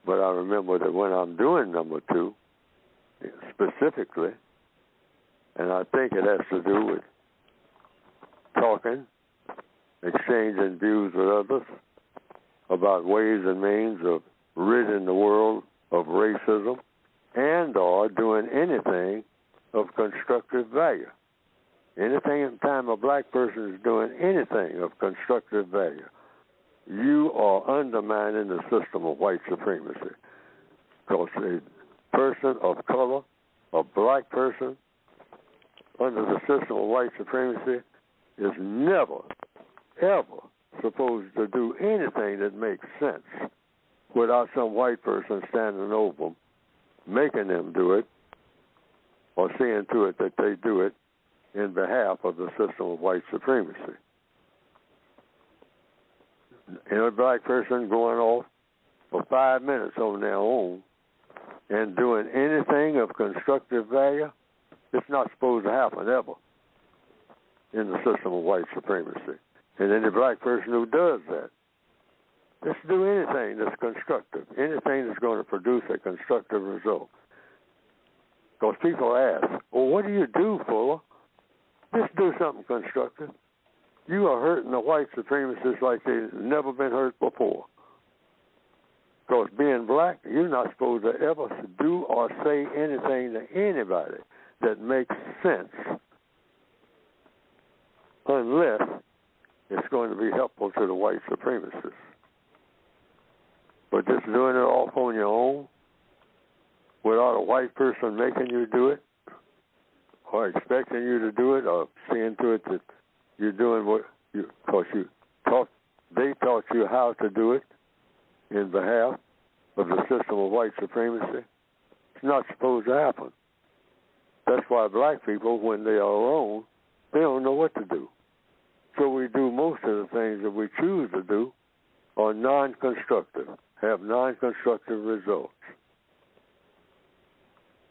but I remember that when I'm doing number 2, specifically, and I think it has to do with talking, exchanging views with others about ways and means of ridding the world of racism and or doing anything of constructive value. Anything time a black person is doing anything of constructive value, you are undermining the system of white supremacy. Because a person of color, a black person, under the system of white supremacy is never, ever supposed to do anything that makes sense without some white person standing over them, making them do it, or seeing to it that they do it in behalf of the system of white supremacy. And a black person going off for 5 minutes on their own and doing anything of constructive value, it's not supposed to happen ever in the system of white supremacy. And any black person who does that, just do anything that's constructive, anything that's going to produce a constructive result. Because people ask, well, what do you do, Fuller? Just do something constructive. You are hurting the white supremacists like they've never been hurt before. Because being black, you're not supposed to ever do or say anything to anybody that makes sense unless it's going to be helpful to the white supremacists. But just doing it off on your own, without a white person making you do it, or expecting you to do it, or seeing to it that you're doing what you, because they taught you how to do it in behalf of the system of white supremacy. It's not supposed to happen. That's why black people, when they are alone, they don't know what to do. So we do most of the things that we choose to do are non-constructive, have non-constructive results.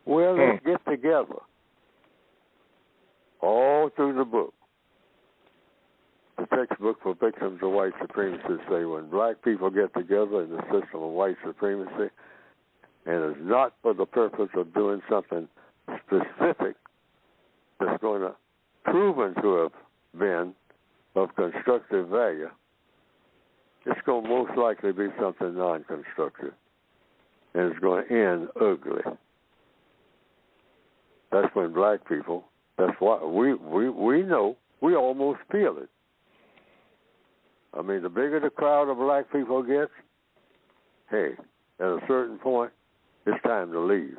Well, let's get together all through the book. The textbook for victims of white supremacy say when black people get together in the system of white supremacy, and it's not for the purpose of doing something specific that's going to proven to have been of constructive value, it's going to most likely be something non-constructive, and it's going to end ugly. That's when black people, that's why we know, we almost feel it. I mean, the bigger the crowd of black people gets, hey, at a certain point, it's time to leave.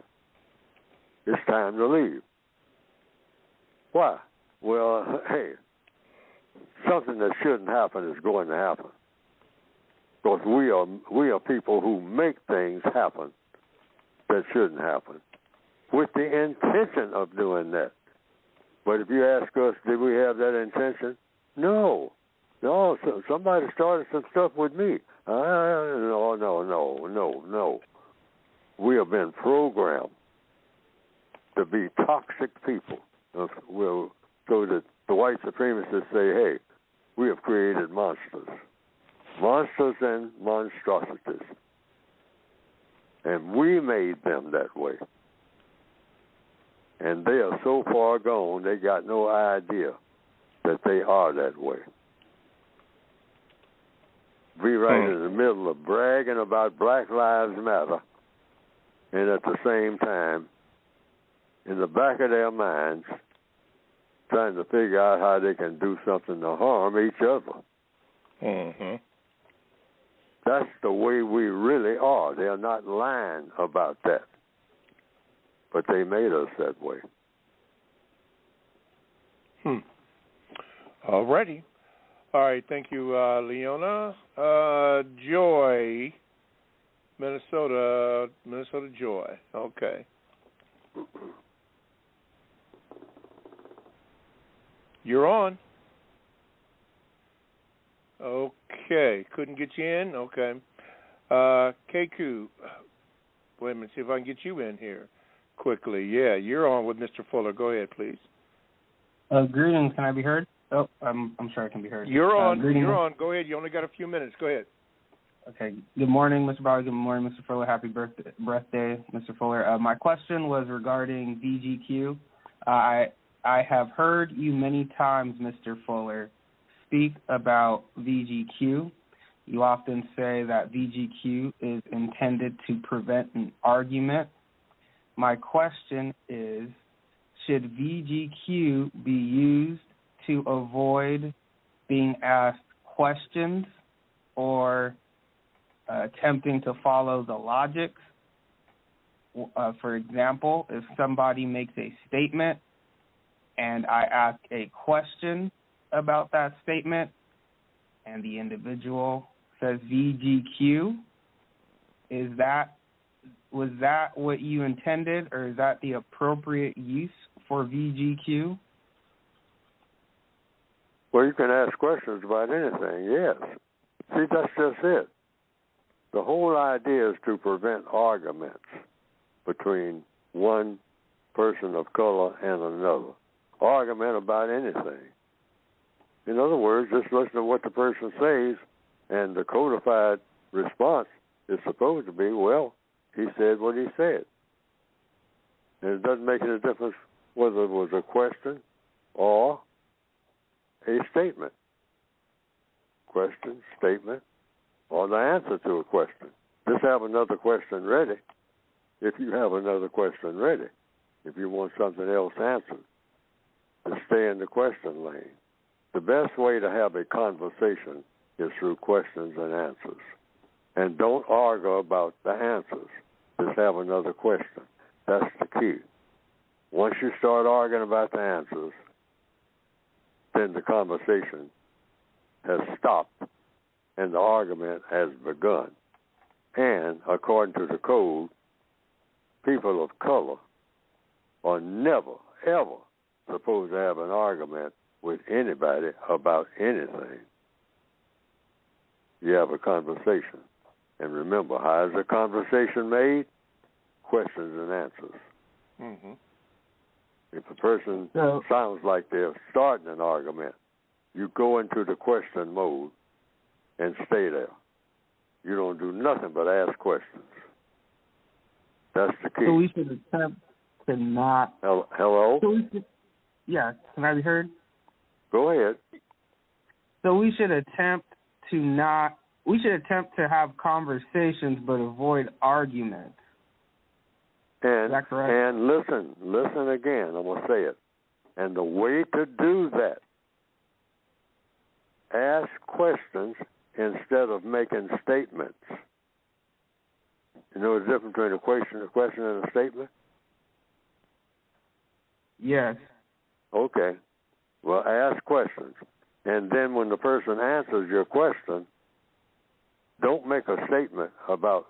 It's time to leave. Why? Well, hey, something that shouldn't happen is going to happen. Because we are people who make things happen that shouldn't happen with the intention of doing that. But if you ask us, did we have that intention? No. No, so somebody started some stuff with me. No. We have been programmed to be toxic people. So that the white supremacists say, hey, we have created monsters and monstrosities. And we made them that way. And they are so far gone, they got no idea that they are that way. Be right in the middle of bragging about Black Lives Matter, and at the same time, in the back of their minds, trying to figure out how they can do something to harm each other. Mm-hmm. That's the way we really are. They're not lying about that. But they made us that way. All righty. All right, thank you, Leona. Joy, Minnesota Joy. Okay. You're on. Okay, couldn't get you in? Okay. KQ, wait a minute, see if I can get you in here quickly. Yeah, you're on with Mr. Fuller. Go ahead, please. Greetings, can I be heard? Oh, I'm sure I can be heard. You're on. You're on. Go ahead. You only got a few minutes. Go ahead. Okay. Good morning, Mr. Bauer. Good morning, Mr. Fuller. Happy birthday, Mr. Fuller. My question was regarding VGQ. I have heard you many times, Mr. Fuller, speak about VGQ. You often say that VGQ is intended to prevent an argument. My question is, should VGQ be used to avoid being asked questions or attempting to follow the logic? For example, if somebody makes a statement and I ask a question about that statement and the individual says VGQ, was that what you intended, or is that the appropriate use for VGQ? Well, you can ask questions about anything, yes. See, that's just it. The whole idea is to prevent arguments between one person of color and another. Argument about anything. In other words, just listen to what the person says, and the codified response is supposed to be, well, he said what he said. And it doesn't make any difference whether it was a question or a statement. Question, statement, or the answer to a question. Just have another question ready if you have another question ready. If you want something else answered, to stay in the question lane. The best way to have a conversation is through questions and answers. And don't argue about the answers. Just have another question. That's the key. Once you start arguing about the answers, then the conversation has stopped and the argument has begun. And according to the code, people of color are never, ever supposed to have an argument with anybody about anything. You have a conversation. And remember, how is a conversation made? Questions and answers. Mm-hmm. If a person sounds like they're starting an argument, you go into the question mode and stay there. You don't do nothing but ask questions. That's the key. So we should attempt to not... Hello? So yeah, can I be heard? Go ahead. So we should attempt to have conversations but avoid arguments. And, is that correct? And listen again, I'm going to say it. And the way to do that, ask questions instead of making statements. You know the difference between a question and a statement? Yes. Okay. Well, ask questions. And then when the person answers your question, don't make a statement about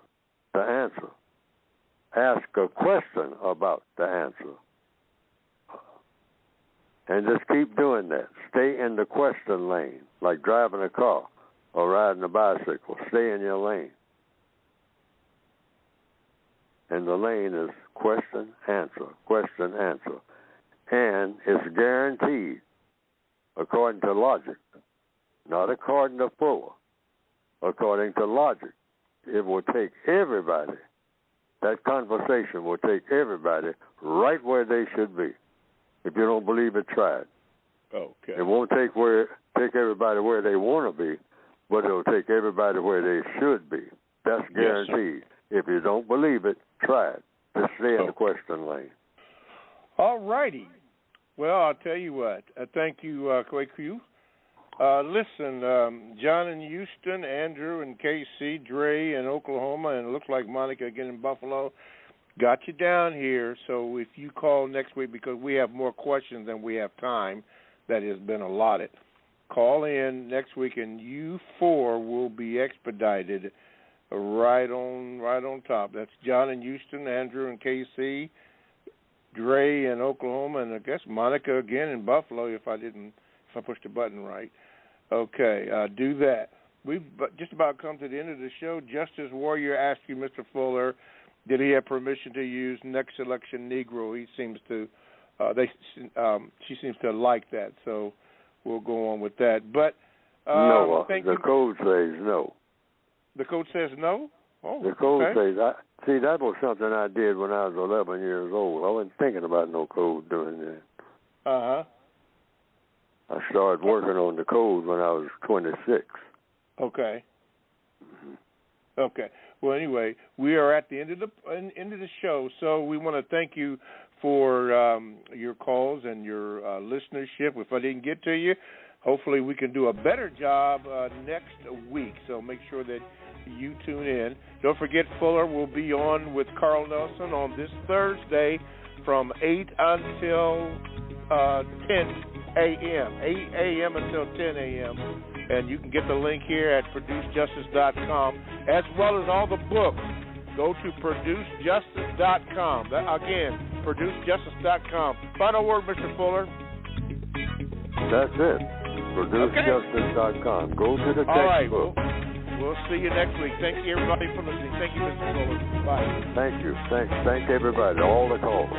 the answer. Ask a question about the answer. And just keep doing that. Stay in the question lane, like driving a car or riding a bicycle. Stay in your lane. And the lane is question, answer, question, answer. And it's guaranteed, according to logic, not according to Fuller, according to logic. It will take everybody, that conversation will take everybody right where they should be. If you don't believe it, try it. Okay. It won't take everybody where they want to be, but it'll take everybody where they should be. That's guaranteed. Yes, if you don't believe it, try it. Just stay in the question lane. All righty. Well, I'll tell you what. Thank you, Kwaku. Listen, John in Houston, Andrew in KC, Dre in Oklahoma, and it looks like Monica again in Buffalo. Got you down here, so if you call next week, because we have more questions than we have time that has been allotted, call in next week, and you four will be expedited right on top. That's John in Houston, Andrew in KC, Dre in Oklahoma, and I guess Monica again in Buffalo if I pushed the button right. Okay, do that. We've just about come to the end of the show. Justice Warrior asked you, Mr. Fuller, did he have permission to use next election Negro? He seems to, she seems to like that, so we'll go on with that. But no, the code says no. The code says no? Oh, the code okay. says, see, that was something I did when I was 11 years old. I wasn't thinking about no code doing that. Uh-huh. I started working on the code when I was 26. Okay. Mm-hmm. Okay. Well, anyway, we are at the end of the show, so we want to thank you for your calls and your listenership. If I didn't get to you, hopefully we can do a better job next week. So make sure that you tune in. Don't forget, Fuller will be on with Carl Nelson on this Thursday from 8 until 10 a.m., 8 a.m. until 10 a.m., and you can get the link here at producejustice.com, as well as all the books. Go to producejustice.com. Again, producejustice.com. Final word, Mr. Fuller. That's it. Producejustice.com. Go to the textbook. All right. We'll see you next week. Thank you, everybody, for listening. Thank you, Mr. Fuller. Bye. Thank you. Thank everybody, all the callers.